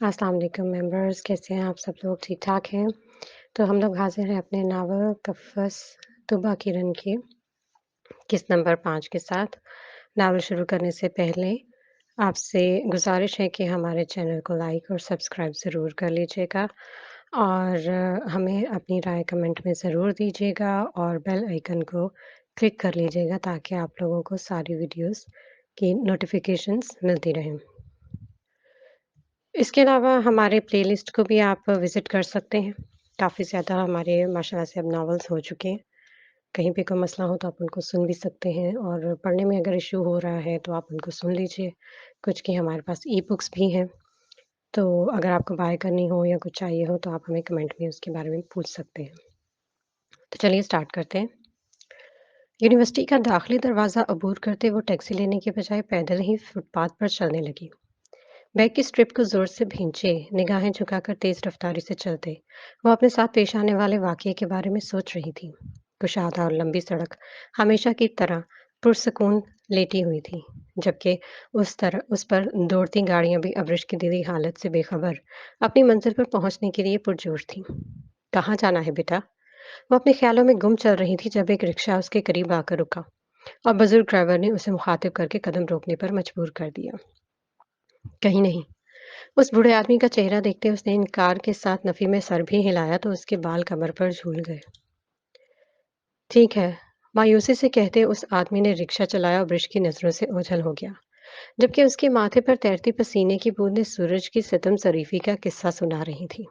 अस्सलाम वालेकुम मेंबर्स, कैसे हैं आप सब लोग? ठीक-ठाक हैं? तो हम लोग हाज़िर हैं अपने नावल कफ़स तुबा किरण की किस्त नंबर 5 के साथ। नावल शुरू करने से पहले आपसे गुज़ारिश है कि हमारे चैनल को लाइक और सब्सक्राइब ज़रूर कर लीजिएगा और हमें अपनी राय कमेंट में ज़रूर दीजिएगा और बेल आइकन को क्लिक कर लीजिएगा ताकि आप लोगों को सारी वीडियोज़ की नोटिफ़िकेशंस मिलती रहें। इसके अलावा हमारे प्लेलिस्ट को भी आप विज़िट कर सकते हैं। काफ़ी ज़्यादा हमारे माशाल्लाह से अब नॉवेल्स हो चुके हैं। कहीं पे कोई मसला हो तो आप उनको सुन भी सकते हैं और पढ़ने में अगर इश्यू हो रहा है तो आप उनको सुन लीजिए। कुछ की हमारे पास ई-बुक्स भी हैं, तो अगर आपको बाय करनी हो या कुछ चाहिए हो तो आप हमें कमेंट में उसके बारे में पूछ सकते हैं। तो चलिए स्टार्ट करते हैं। यूनिवर्सिटी का दाखिली दरवाज़ा अबूर करते वो टैक्सी लेने के बजाय पैदल ही फुटपाथ पर चलने लगी। बैग की स्ट्रिप को जोर से भींचे, निगाहें झुकाकर तेज रफ्तारी से चलते, वो अपने साथ पेश आने वाले वाकये के बारे में सोच रही थी। कुशादा और लंबी सड़क हमेशा की तरह पुरसकून लेटी हुई थी, जबकि उस पर दौड़ती गाड़ियां भी अब्रिश की दीदी हालत से बेखबर अपनी मंजिल पर पहुंचने के लिए पुरजोश थीं। कहाँ जाना है बेटा? वो अपने ख्यालों में गुम चल रही थी जब एक रिक्शा उसके करीब आकर रुका और बुजुर्ग ड्राइवर ने उसे मुखातिब करके कदम रोकने पर मजबूर कर दिया। कहीं नहीं। उस बूढ़े आदमी का चेहरा देखते उसने इनकार के साथ नफ़ी में सर भी हिलाया तो उसके बाल कमर पर झूल गए। ठीक है, मायूसी से कहते उस आदमी ने रिक्शा चलाया और ब्रिज की नज़रों से ओझल हो गया, जबकि उसके माथे पर तैरती पसीने की बूंदें सूरज की सितम ज़रीफ़ी का किस्सा सुना रही थीं।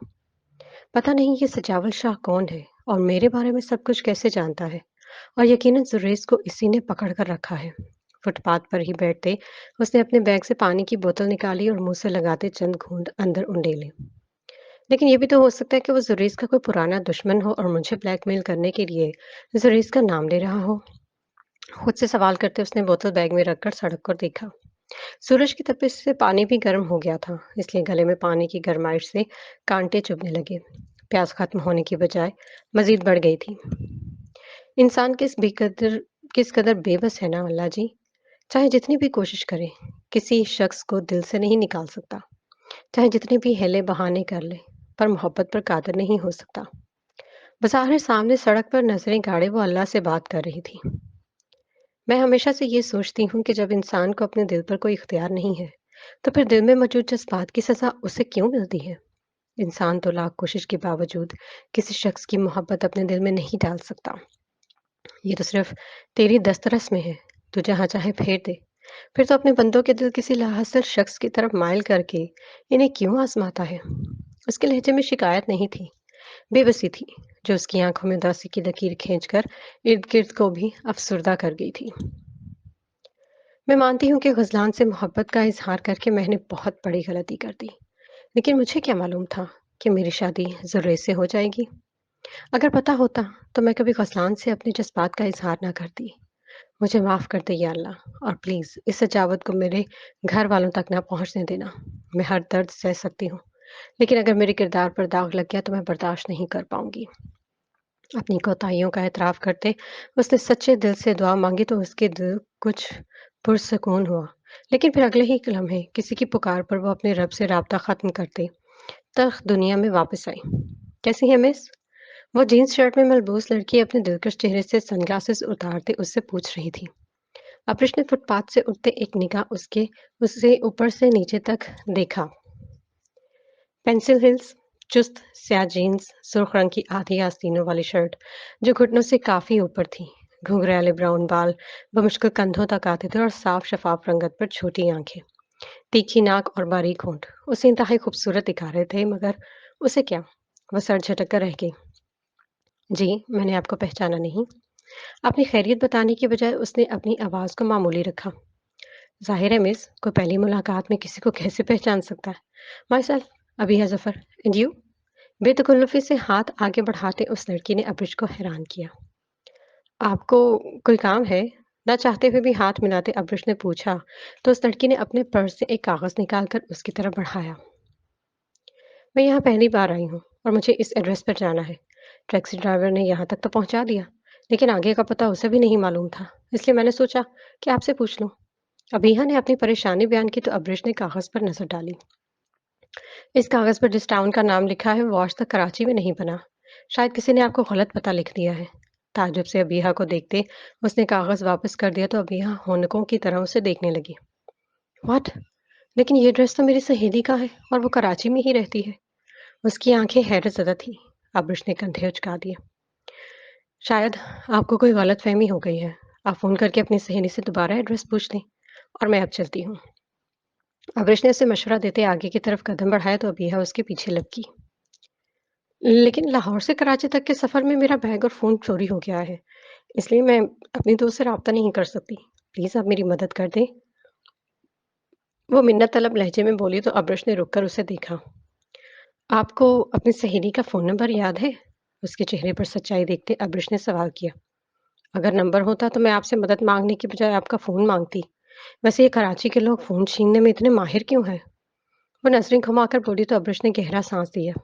पता नहीं ये सजावल शाह कौन है और मेरे बारे में सब कुछ कैसे जानता है, और यकीनन जुरैस को इसी ने पकड़ कर रखा है। फुटपाथ पर ही बैठते उसने अपने बैग से पानी की बोतल निकाली और मुंह से लगाते चंद घूंट अंदर उंडेले। लेकिन ये भी तो हो सकता है कि वो जुरैस का कोई पुराना दुश्मन हो और मुझे ब्लैकमेल करने के लिए जुरैस का नाम ले रहा हो। खुद से सवाल करते उसने बोतल बैग में रखकर सड़क को देखा। सूरज की तपिश से पानी भी गर्म हो गया था, इसलिए गले में पानी की गर्माइश से कांटे चुभने लगे। प्यास खत्म होने की बजाय मजीद बढ़ गई थी। इंसान किस कदर बेबस है ना अल्लाह जी। चाहे जितनी भी कोशिश करे, किसी शख्स को दिल से नहीं निकाल सकता। चाहे जितने भी हिले बहाने कर ले, पर मोहब्बत पर कादिर नहीं हो सकता। बाज़ार सामने सड़क पर नजरें गाड़े वो अल्लाह से बात कर रही थी। मैं हमेशा से ये सोचती हूँ कि जब इंसान को अपने दिल पर कोई इख्तियार नहीं है, तो फिर दिल में मौजूद जज़्बात की सज़ा उसे क्यों मिलती है? इंसान तो लाख कोशिश के बावजूद किसी शख्स की मोहब्बत अपने दिल में नहीं डाल सकता। ये तो सिर्फ तेरी दस्तरस में है, तू जहाँ चाहे फेर दे। फिर तो अपने बंदों के दिल किसी लाहासिल शख्स की तरफ माइल करके इन्हें क्यों आज़माता है? उसके लहजे में शिकायत नहीं थी, बेबसी थी, जो उसकी आंखों में उदासी की लकीर खींचकर इर्द-गिर्द को भी अफसुर्दा कर गई थी। मैं मानती हूँ कि ग़ज़लान से मोहब्बत का इज़हार करके मैंने बहुत बड़ी गलती कर दी। लेकिन मुझे क्या मालूम था कि मेरी शादी ज़ुरैस से हो जाएगी। अगर पता होता तो मैं कभी ग़ज़लान से अपने जज़्बात का इज़हार ना करती। मुझे माफ़ कर दे या अल्लाह, और प्लीज़ इस सजावट को मेरे घर वालों तक ना पहुँचने देना। मैं हर दर्द सह सकती हूँ, लेकिन अगर मेरे किरदार पर दाग लग गया तो मैं बर्दाश्त नहीं कर पाऊँगी। अपनी कोताहियों का एतराफ़ करते उसने सच्चे दिल से दुआ माँगी तो उसके दिल कुछ पुरसुकून हुआ। लेकिन फिर अगले ही लम्हे किसी की पुकार पर वो अपने रब से राब्ता ख़त्म करते तक दुनिया में वापस आई। कैसी हैं मिस? वो जीन्स शर्ट में मलबूस लड़की अपने दिलकश चेहरे से सनग्लासेस उतारते उससे पूछ रही थी। अप्रिश ने फुटपाथ से उठते एक निगाह उससे ऊपर से नीचे तक देखा। पेंसिल हिल्स, चुस्त स्याह जीन्स, सुर्ख रंग की आधी आस्तीनों वाली शर्ट जो घुटनों से काफ़ी ऊपर थी, घुंघराले ब्राउन बाल बमुश्किल कंधों तक आते थे और साफ शफाफ रंगत पर छोटी आंखें, तीखी नाक और बारीक होंठ उसे इंतहाई खूबसूरत दिखा रहे थे, मगर उसे क्या? वह सर झटक कर रह गई। जी, मैंने आपको पहचाना नहीं। अपनी खैरियत बताने की बजाय उसने अपनी आवाज़ को मामूली रखा। ज़ाहिर है मिस, कोई पहली मुलाकात में किसी को कैसे पहचान सकता है? Myself, Abiya Zafar, and you? बेतकल्लुफ़ी से हाथ आगे बढ़ाते उस लड़की ने अब्रिश को हैरान किया। आपको कोई काम है? ना चाहते हुए भी हाथ मिलाते अब्रिश ने पूछा, तो उस लड़की ने अपने पर्स से एक कागज़ निकालकर उसकी तरफ बढ़ाया। मैं यहाँ पहली बार आई हूँ और मुझे इस एड्रेस पर जाना है। टैक्सी ड्राइवर ने यहाँ तक तो पहुँचा दिया, लेकिन आगे का पता उसे भी नहीं मालूम था, इसलिए मैंने सोचा कि आपसे पूछ लूँ। अबीहा ने अपनी परेशानी बयान की तो अब्रिश ने कागज़ पर नज़र डाली। इस कागज़ पर जिस टाउन का नाम लिखा है वो आज तक कराची में नहीं बना। शायद किसी ने आपको गलत पता लिख दिया है। ताज्जुब से अबीहा को देखते उसने कागज़ वापस कर दिया तो अबीहा हौनकों की तरह उसे देखने लगी। व्हाट? लेकिन ये ड्रेस तो मेरी सहेली का है और वो कराची में ही रहती है। उसकी आंखें हैरत ज़दा थी। अब्रिश ने कंधे उचका दिए। शायद आपको कोई गलतफ़हमी हो गई है। आप फ़ोन करके अपनी सहेली से दोबारा एड्रेस पूछ लें और मैं अब चलती हूँ। अब्रिश ने उसे मशवरा देते आगे की तरफ कदम बढ़ाया तो अबीहा उसके पीछे लपकी। लेकिन लाहौर से कराची तक के सफ़र में मेरा बैग और फ़ोन चोरी हो गया है, इसलिए मैं अपनी दोस्त से राब्ता नहीं कर सकती। प्लीज़ आप मेरी मदद कर दें। वो मिन्नत तलब लहजे में बोली तो अब्रिश ने रुक कर उसे देखा। आपको अपनी सहेली का फ़ोन नंबर याद है? उसके चेहरे पर सच्चाई देखते अब्रिश ने सवाल किया। अगर नंबर होता तो मैं आपसे मदद माँगने की बजाय आपका फ़ोन माँगती। वैसे ये कराची के लोग फ़ोन छीनने में इतने माहिर क्यों हैं? वो नज़रें घुमाकर बोली तो अब्रिश ने गहरा साँस लिया।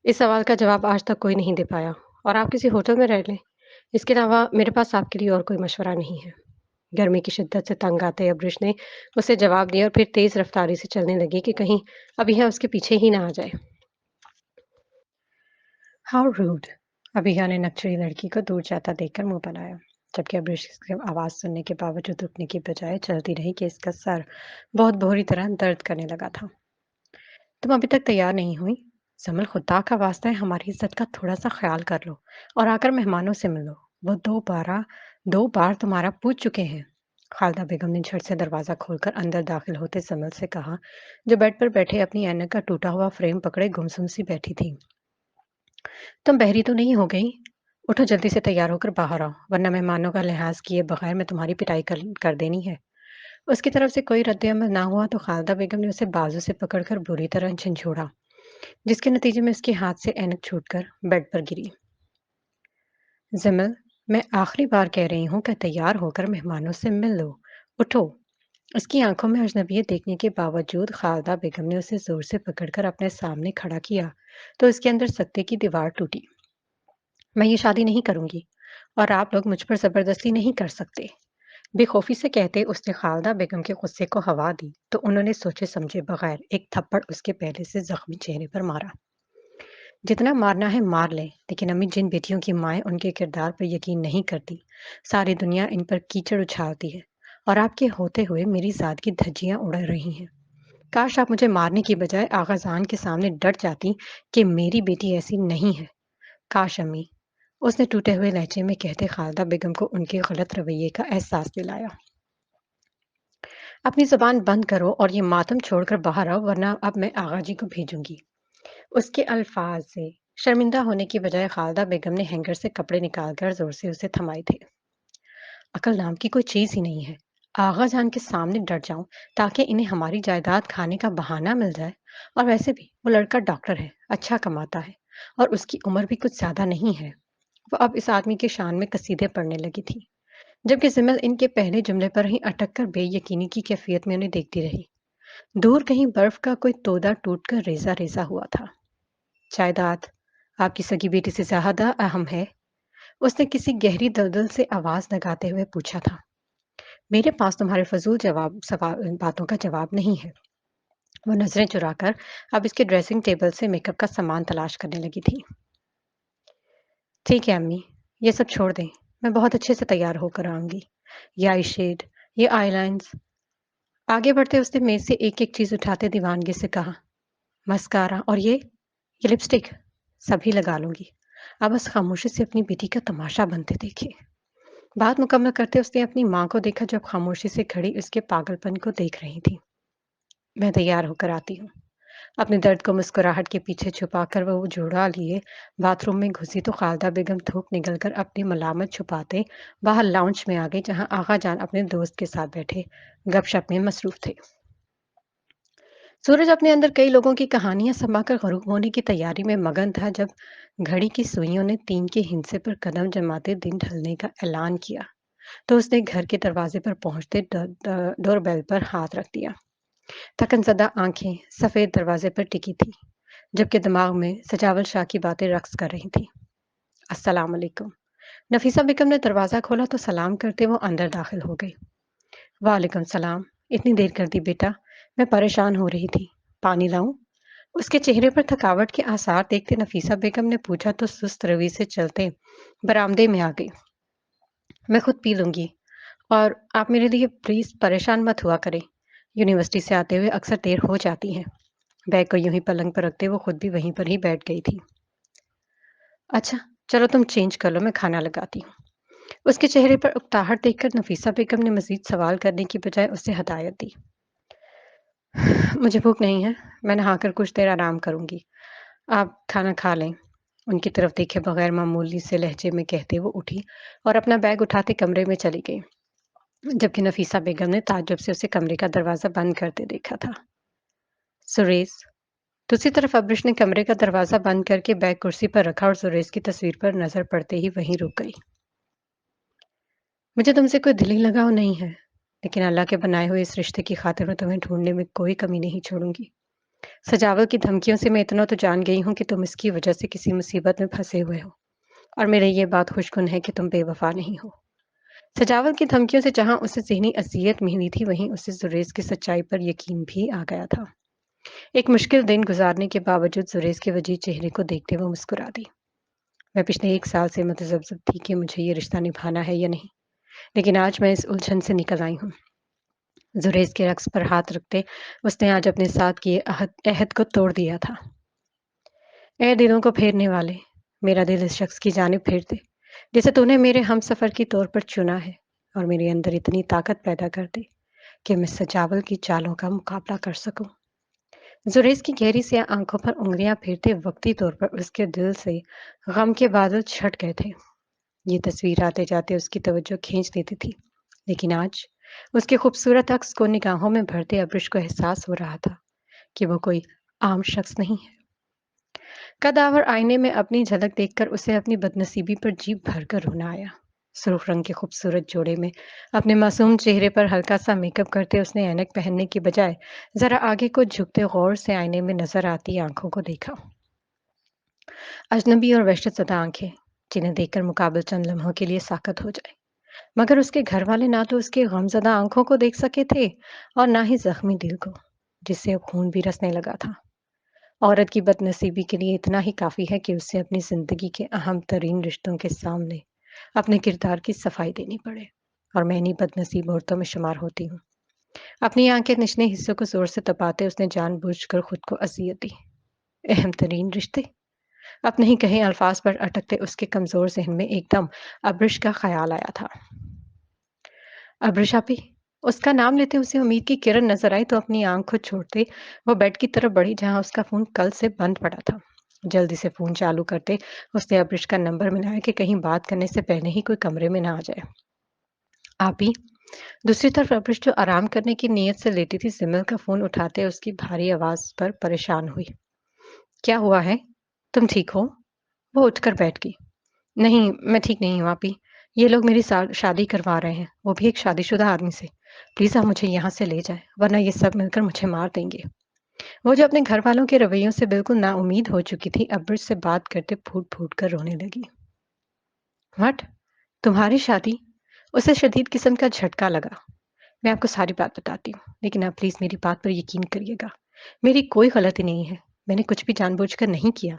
इस सवाल का जवाब आज तक कोई नहीं दे पाया और आप किसी होटल में रह लें। इसके अलावा मेरे पास आपके लिए और कोई मशवरा नहीं है। गर्मी की शिद्दत से तंग आते अब्रिश ने उसे जवाब दिया और फिर तेज़ रफ्तारी से चलने लगी कि कहीं अबीहा उसके पीछे ही ना आ जाए। How rude! अबीहा ने नकचढ़ी लड़की को दूर जाता देखकर मुँह बनाया, जबकि अब्रिश की आवाज़ सुनने के बावजूद रुकने की बजाय चलती रही कि इसका सर बहुत बुरी तरह दर्द करने लगा था। तुम अभी तक तैयार नहीं हुई? समल खुदा का वास्ता है हमारी इज्जत का थोड़ा सा ख्याल कर लो और आकर मेहमानों से मिलो। वो दो बार तुम्हारा पूछ चुके हैं। खालदा बेगम ने झट से दरवाजा खोलकर अंदर दाखिल होते समल से कहा, जो बेड पर बैठे अपनी ऐनक का टूटा हुआ फ्रेम पकड़े गुमसुम सी बैठी थी। तुम बहरी तो नहीं हो गई? उठो जल्दी से तैयार होकर बाहर आओ, वरना मेहमानों का लिहाज किए बगैर मैं तुम्हारी पिटाई कर देनी है। उसकी तरफ से कोई रद्द-ए-अमल ना हुआ तो खालदा बेगम ने उसे बाजू से पकड़कर बुरी तरह झंझोड़ा, जिसके नतीजे में उसके हाथ से ऐनक छूटकर बेड पर गिरी। जमल, मैं आखिरी बार कह रही हूँ कि तैयार होकर मेहमानों से मिल लो। उठो। उसकी आंखों में अजनबियत देखने के बावजूद खालदा बेगम ने उसे जोर से पकड़कर अपने सामने खड़ा किया तो उसके अंदर सत्ते की दीवार टूटी। मैं ये शादी नहीं करूंगी और आप लोग मुझ पर जबरदस्ती नहीं कर सकते। बेखौफी से कहते उसने खालदा बेगम के गुस्से को हवा दी तो उन्होंने सोचे समझे बगैर एक थप्पड़ उसके पहले से जख्मी चेहरे पर मारा। जितना मारना है मार ले, लेकिन अम्मी जिन बेटियों की माएँ उनके किरदार पर यकीन नहीं करती, सारी दुनिया इन पर कीचड़ उछालती है और आपके होते हुए मेरी ज़ात की धज्जियाँ उड़ रही हैं। काश आप मुझे मारने की बजाय आगा ज़ान के सामने डट जाती कि मेरी बेटी ऐसी नहीं है। काश अम्मी, उसने टूटे हुए लहजे में कहते खालदा बेगम को उनके गलत रवैये का एहसास दिलाया। अपनी ज़ुबान बंद करो और ये मातम छोड़कर बाहर आओ वरना अब मैं आगा जी को भेजूंगी। उसके अल्फाज से शर्मिंदा होने की बजाय खालदा बेगम ने हैंगर से कपड़े निकालकर जोर से उसे थमाए थे। अकल नाम की कोई चीज ही नहीं है। आगा जान के सामने डट जाऊं ताकि इन्हें हमारी जायदाद खाने का बहाना मिल जाए। और वैसे भी वो लड़का डॉक्टर है, अच्छा कमाता है और उसकी उम्र भी कुछ ज्यादा नहीं है। वो अब इस आदमी की शान में कसीदे पढ़ने लगी थी, जबकि जिमल इनके पहले जुमले पर ही अटक कर बेयकीनी की कैफियत में उन्हें देखती रही। दूर कहीं बर्फ का कोई तोदा टूटकर रेजा रेजा हुआ था। जायदाद आपकी सगी बेटी से ज्यादा अहम है? उसने किसी गहरी दलदल से आवाज लगाते हुए पूछा था। मेरे पास तुम्हारे फजूल जवाब सवाल बातों का जवाब नहीं है। वो नजरें चुराकर अब इसके ड्रेसिंग टेबल से मेकअप का सामान तलाश करने लगी थी। ठीक है अम्मी, ये सब छोड़ दें। मैं बहुत अच्छे से तैयार होकर आऊंगी। ये आई शेड, ये आईलाइंस। आगे बढ़ते उसने मेज से एक एक चीज उठाते दीवानगी से कहा, मस्कारा और ये लिपस्टिक सभी लगा लूंगी। अब बस खामोशी से अपनी बेटी का तमाशा बनते देखे। बात मुकम्मल करते उसने अपनी माँ को देखा जो खामोशी से खड़ी उसके पागलपन को देख रही थी। मैं तैयार होकर आती हूँ। अपने दर्द को मुस्कुराहट के पीछे छुपाकर वो जोड़ा लिए बाथरूम में घुसी तो खालदा बेगम धूप निकलकर अपनी मलामत छुपाते बाहर लाउंज में आ गई, जहां आगा जान अपने दोस्त के साथ बैठे गपशप में मसरूफ थे। सूरज अपने अंदर कई लोगों की कहानियां समाकर गरूब होने की तैयारी में मगन था जब घड़ी की सुइयों ने 3 के हिंसे पर कदम जमाते दिन ढलने का ऐलान किया तो उसने घर के दरवाजे पर पहुंचते डोरबेल पर हाथ रख दिया। थकनज़दा आंखें सफेद दरवाजे पर टिकी थी, जबकि दिमाग में सजावल शाह की बातें रक्स कर रही थीं। अस्सलाम वालेकुम। नफीसा बेगम ने दरवाजा खोला तो सलाम करते वो अंदर दाखिल हो गई। वालेकुम सलाम। इतनी देर कर दी बेटा, मैं परेशान हो रही थी। پانی لاؤں؟ اس کے چہرے پر تھکاوٹ کے آثار دیکھتے نفیسہ بیگم نے پوچھا تو سست روی سے چلتے برآمدے میں آ گئی۔ میں خود پی لوں گی، اور آپ میرے لیے پلیز پریشان مت ہوا کریں۔ یونیورسٹی سے آتے ہوئے اکثر دیر ہو جاتی ہے۔ بیگ کو یوں ہی پلنگ پر رکھتے وہ خود بھی وہیں پر ہی بیٹھ گئی تھی۔ اچھا، چلو تم چینج کر لو، میں کھانا لگاتی ہوں۔ اس کے چہرے پر اکتاہٹ دیکھ کر نفیسہ بیگم نے مزید سوال کرنے کی بجائے اسے ہدایت دی۔ مجھے بھوک نہیں ہے، میں نہا کر کچھ دیر آرام کروں گی، آپ کھانا کھا لیں۔ ان کی طرف دیکھے بغیر معمولی سے لہجے میں کہتے وہ اٹھی اور اپنا بیگ اٹھاتے کمرے میں چلی گئی، جبکہ نفیسہ بیگم نے تعجب سے اسے کمرے کا دروازہ بند کرتے دیکھا تھا۔ سریش، دوسری طرف ابرش نے کمرے کا دروازہ بند کر کے بیگ کرسی پر رکھا اور سریش کی تصویر پر نظر پڑتے ہی وہیں رک گئی۔ مجھے تم سے کوئی دلی لگاؤ نہیں ہے، لیکن اللہ کے بنائے ہوئے اس رشتے کی خاطر میں تمہیں ڈھونڈنے میں کوئی کمی نہیں چھوڑوں گی۔ سجاول کی دھمکیوں سے میں اتنا تو جان گئی ہوں کہ تم اس کی وجہ سے کسی مصیبت میں پھنسے ہوئے ہو، اور میرے یہ بات خوشگن ہے کہ تم بے وفا نہیں ہو۔ سجاول کی دھمکیوں سے جہاں اسے ذہنی اذیت ملی تھی، وہیں اسے زریز کی سچائی پر یقین بھی آ گیا تھا۔ ایک مشکل دن گزارنے کے باوجود زریز کے وجیح چہرے کو دیکھتے وہ مسکرا دی۔ میں پچھلے 1 سال سے متذبذب تھی کہ مجھے یہ رشتہ نبھانا ہے یا نہیں، لیکن آج میں اس الجھن سے نکل آئی ہوں۔ زریز کے رقص پر ہاتھ رکھتے اس نے آج اپنے ساتھ کیے عہد کو توڑ دیا تھا۔ اے دلوں کو پھیرنے والے، میرا دل اس شخص کی جانب پھیر دے جسے تو نے میرے ہم سفر کی طور پر چنا ہے، اور میرے اندر اتنی طاقت پیدا کر دے کہ میں سجاول کی چالوں کا مقابلہ کر سکوں۔ زریز کی گہری سی آنکھوں پر انگلیاں پھیرتے وقتی طور پر اس کے دل سے غم کے بادل چھٹ گئے تھے۔ یہ تصویر آتے جاتے اس کی توجہ کھینچ لیتی تھی، لیکن آج اس کے خوبصورت عکس کو نگاہوں میں بھرتے ابرش کو احساس ہو رہا تھا کہ وہ کوئی عام شخص نہیں ہے۔ قدآور آئینے میں اپنی جھلک دیکھ کر اسے اپنی بدنصیبی پر جی بھر کر رونا آیا۔ سرخ رنگ کے خوبصورت جوڑے میں اپنے معصوم چہرے پر ہلکا سا میک اپ کرتے اس نے اینک پہننے کی بجائے ذرا آگے کو جھکتے غور سے آئینے میں نظر آتی آنکھوں کو دیکھا۔ اجنبی اور وحشت زدہ آنکھیں، جنہیں دیکھ کر مقابل چند لمحوں کے لیے ساکت ہو جائے، مگر اس کے گھر والے نہ تو اس کے غمزدہ آنکھوں کو دیکھ سکے تھے اور نہ ہی زخمی دل کو، جس سے اب خون بھی رسنے لگا تھا۔ عورت کی بد نصیبی کے لیے اتنا ہی کافی ہے کہ اسے اپنی زندگی کے اہم ترین رشتوں کے سامنے اپنے کردار کی صفائی دینی پڑے، اور میں انہیں بد نصیب عورتوں میں شمار ہوتی ہوں۔ اپنی آنکھ کے نچلے حصوں کو زور سے دباتے اس نے جان بوجھ کر خود کو اذیت دی۔ اہم ترین رشتے؟ اپنے ہی کہیں الفاظ پر اٹکتے اس کے کمزور ذہن میں ایک دم ابرش کا خیال آیا تھا۔ ابرش آپی؟ اس کا نام لیتے اسے امید کی کرن نظر آئی تو اپنی آنکھ کو چھوڑتے وہ بیڈ کی طرف بڑھی جہاں اس کا فون کل سے بند پڑا تھا۔ جلدی سے فون چالو کرتے اس نے ابرش کا نمبر ملایا کہ کہیں بات کرنے سے پہلے ہی کوئی کمرے میں نہ آ جائے۔ آپی؟ دوسری طرف ابرش جو آرام کرنے کی نیت سے لیٹی تھی، سمل کا فون اٹھاتے اس کی بھاری آواز پر پریشان ہوئی۔ کیا ہوا ہے؟ تم ٹھیک ہو؟ وہ اٹھ کر بیٹھ گئی۔ نہیں، میں ٹھیک نہیں ہوں آپی، یہ لوگ میری شادی کروا رہے ہیں، وہ بھی ایک شادی شدہ آدمی سے۔ پلیز آپ مجھے یہاں سے لے جائیں، ورنہ یہ سب مل کر مجھے مار دیں گے۔ وہ جو اپنے گھر والوں کے رویوں سے بالکل نا امید ہو چکی تھی، ابرش سے بات کرتے پھوٹ پھوٹ کر رونے لگی۔ وٹ؟ تمہاری شادی؟ اسے شدید قسم کا جھٹکا لگا۔ میں آپ کو ساری بات بتاتی ہوں، لیکن آپ پلیز میری بات پر یقین کریے گا، میری کوئی غلطی نہیں ہے، میں نے کچھ بھی جان بوجھ کر نہیں کیا۔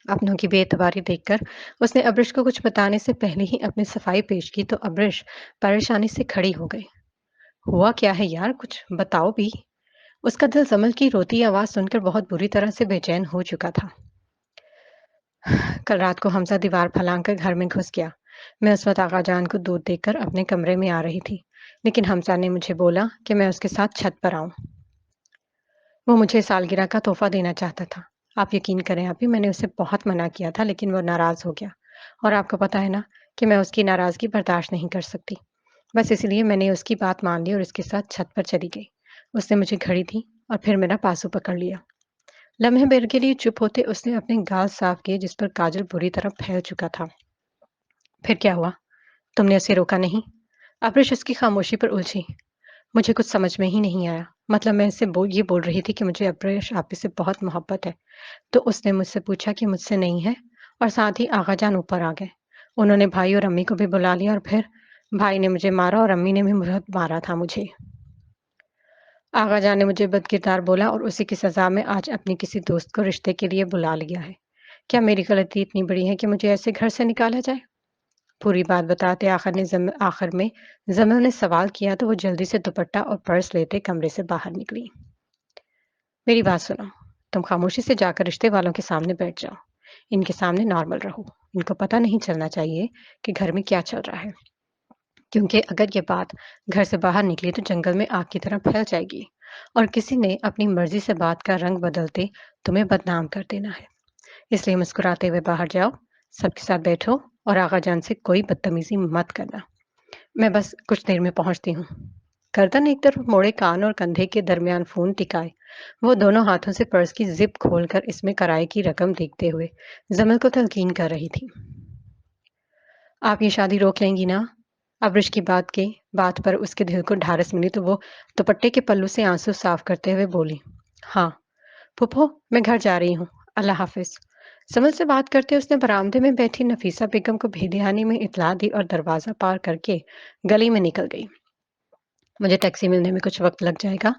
اپنوں کی بے اعتباری دیکھ کر اس نے ابرش کو کچھ بتانے سے پہلے ہی اپنی صفائی پیش کی تو ابرش پریشانی سے کھڑی ہو گئی۔ ہوا کیا ہے یار، کچھ بتاؤ بھی۔ اس کا دل زمل کی روتی آواز سن کر بہت بری طرح سے بے چین ہو چکا تھا۔ کل رات کو حمزہ دیوار پھلانگ کر گھر میں گھس گیا۔ میں اس وقت آغا جان کو دودھ دے کر اپنے کمرے میں آ رہی تھی، لیکن حمزہ نے مجھے بولا کہ میں اس کے ساتھ چھت پر آؤں۔ وہ مجھے سالگرہ کا تحفہ دینا چاہتا تھا۔ آپ یقین کریں آپی، میں نے اسے بہت منع کیا تھا، لیکن وہ ناراض ہو گیا، اور آپ کو پتہ ہے نا کہ میں اس کی ناراضگی برداشت نہیں کر سکتی۔ بس اس لیے میں نے اس کی بات مان لی اور اس کے ساتھ چھت پر چلی گئی۔ اس نے مجھے گھڑی دی اور پھر میرا پاسو پکڑ لیا۔ لمحے بھر کے لیے چپ ہوتے اس نے اپنے گال صاف کیے جس پر کاجل بری طرح پھیل چکا تھا۔ پھر کیا ہوا؟ تم نے اسے روکا نہیں؟ ابرش اس کی خاموشی پر الجھی۔ مجھے کچھ سمجھ میں ہی نہیں آیا، مطلب میں اسے یہ بول رہی تھی کہ مجھے ابرش آپی سے بہت محبت ہے، تو اس نے مجھ سے پوچھا کہ مجھ سے نہیں ہے، اور ساتھ ہی آغا جان اوپر آ گئے۔ انہوں نے بھائی اور امی کو بھی بلا لیا، اور پھر بھائی نے مجھے مارا اور امی نے بھی بہت مارا تھا مجھے۔ آغا جان نے مجھے بد کردار بولا اور اسی کی سزا میں آج اپنی کسی دوست کو رشتے کے لیے بلا لیا ہے۔ کیا میری غلطی اتنی بڑی ہے کہ مجھے ایسے گھر سے نکالا جائے؟ پوری بات بتاتے آخر میں زمل نے سوال کیا تو وہ جلدی سے دوپٹہ اور پرس لیتے کمرے سے باہر نکلی۔ میری بات سنو، تم خاموشی سے جا کر رشتے والوں کے سامنے بیٹھ جاؤ۔ ان کے سامنے نارمل رہو، ان کو پتہ نہیں چلنا چاہیے کہ گھر میں کیا چل رہا ہے، کیونکہ اگر یہ بات گھر سے باہر نکلی تو جنگل میں آگ کی طرح پھیل جائے گی اور کسی نے اپنی مرضی سے بات کا رنگ بدلتے تمہیں بدنام کر دینا ہے۔ اس لیے مسکراتے ہوئے باہر جاؤ، سب کے ساتھ بیٹھو اور آغا جان سے کوئی بدتمیزی مت کرنا۔ میں بس کچھ دیر میں پہنچتی ہوں۔ گردن ایک طرف موڑے، کان اور کندھے کے درمیان فون ٹکائے، وہ دونوں ہاتھوں سے پرس کی زپ کھول کر اس میں کرائے کی رقم دیکھتے ہوئے زمل کو تلقین کر رہی تھی۔ آپ یہ شادی روک لیں گی نا؟ ابرش کی بات پر اس کے دل کو ڈھارس ملی تو وہ دوپٹے کے پلو سے آنسو صاف کرتے ہوئے بولی، ہاں پھپھو، میں گھر جا رہی ہوں، اللہ حافظ۔ سمل سے بات کرتے اس نے برآمدے میں بیٹھی نفیسہ بیگم کو بے دہانی میں اطلاع دی اور دروازہ پار کر کے گلی میں نکل گئی۔ مجھے ٹیکسی ملنے میں کچھ وقت لگ جائے گا،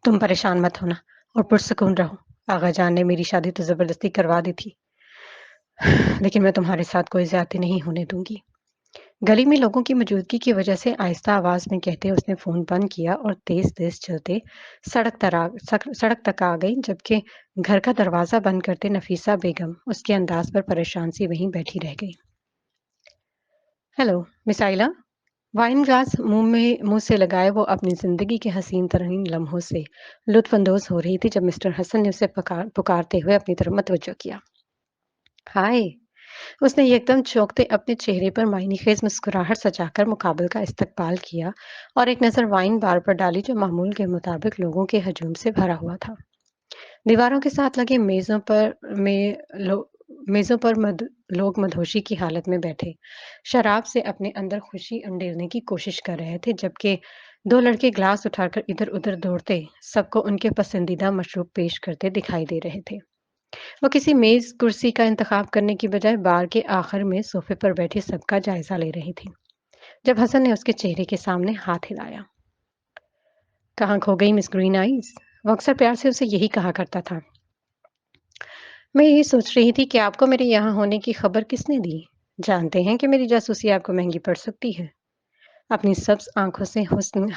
تم پریشان مت ہونا اور پرسکون رہو۔ آغا جان نے میری شادی تو زبردستی کروا دی تھی، لیکن میں تمہارے ساتھ کوئی زیادتی نہیں ہونے دوں گی۔ گلی میں لوگوں کی موجودگی کی وجہ سے آہستہ آواز میں کہتے اس نے فون بند کیا اور تیز تیز چلتے سڑک تک آ گئی، جبکہ گھر کا دروازہ بند کرتے نفیسہ بیگم اس کے انداز پر پریشان سی وہیں بیٹھی رہ گئی۔ ہیلو مس آئلہ۔ وائن گلاس منہ سے لگائے وہ اپنی زندگی کے حسین ترین لمحوں سے لطف اندوز ہو رہی تھی جب مسٹر حسن نے اسے پکارتے ہوئے اپنی طرف متوجہ کیا۔ ہائے! اس نے یکدم چونکتے اپنے چہرے پر معنی خیز مسکراہٹ سجا کر مقابل کا استقبال کیا اور ایک نظر وائن بار پر ڈالی جو معمول کے مطابق لوگوں کے ہجوم سے بھرا ہوا تھا۔ دیواروں کے ساتھ لگے میزوں پر لوگ مدہوشی کی حالت میں بیٹھے شراب سے اپنے اندر خوشی انڈیلنے کی کوشش کر رہے تھے، جبکہ دو لڑکے گلاس اٹھا کر ادھر ادھر دوڑتے سب کو ان کے پسندیدہ مشروب پیش کرتے دکھائی دے رہے تھے۔ وہ کسی میز کرسی کا انتخاب کرنے کی بجائے بار کے آخر میں صوفے پر بیٹھے سب کا جائزہ لے رہی تھی جب حسن نے اس کے چہرے کے سامنے ہاتھ ہلایا۔ کہاں کھو گئی مس گرین آئیز؟ وہ اکثر پیار سے اسے یہی کہا کرتا تھا۔ میں یہی سوچ رہی تھی کہ آپ کو میرے یہاں ہونے کی خبر کس نے دی؟ جانتے ہیں کہ میری جاسوسی آپ کو مہنگی پڑ سکتی ہے۔ اپنی سبز آنکھوں سے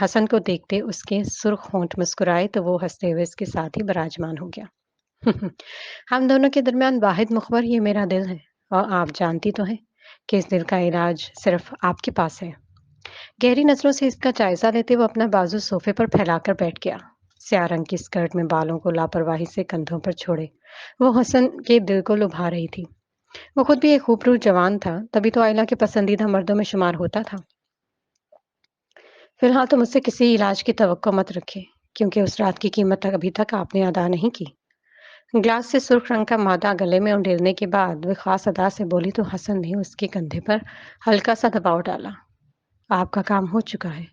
حسن کو دیکھتے اس کے سرخ ہونٹ مسکرائے تو وہ ہنستے ہوئے اس کے ساتھ ہی براجمان ہو گیا۔ ہم دونوں کے درمیان واحد مخبر یہ میرا دل ہے، اور آپ جانتی تو ہیں کہ اس دل کا علاج صرف آپ کے پاس ہے۔ گہری نظروں سے اس کا جائزہ لیتے وہ اپنا بازو صوفے پر پھیلا کر بیٹھ گیا۔ سیاہ رنگ کی اسکرٹ میں بالوں کو لاپرواہی سے کندھوں پر چھوڑے وہ حسن کے دل کو لبھا رہی تھی۔ وہ خود بھی ایک خوبصورت جوان تھا، تبھی تو آئلہ کے پسندیدہ مردوں میں شمار ہوتا تھا۔ فی الحال تو مجھ سے کسی علاج کی توقع مت رکھے، کیونکہ اس رات کی قیمت ابھی تک آپ نے ادا نہیں کی۔ گلاس سے سرخ رنگ کا مادہ گلے میں انڈیلنے کے بعد وہ خاص ادا سے بولی تو حسن نے اس کے کندھے پر ہلکا سا دباؤ ڈالا۔ آپ کا کام ہو چکا ہے،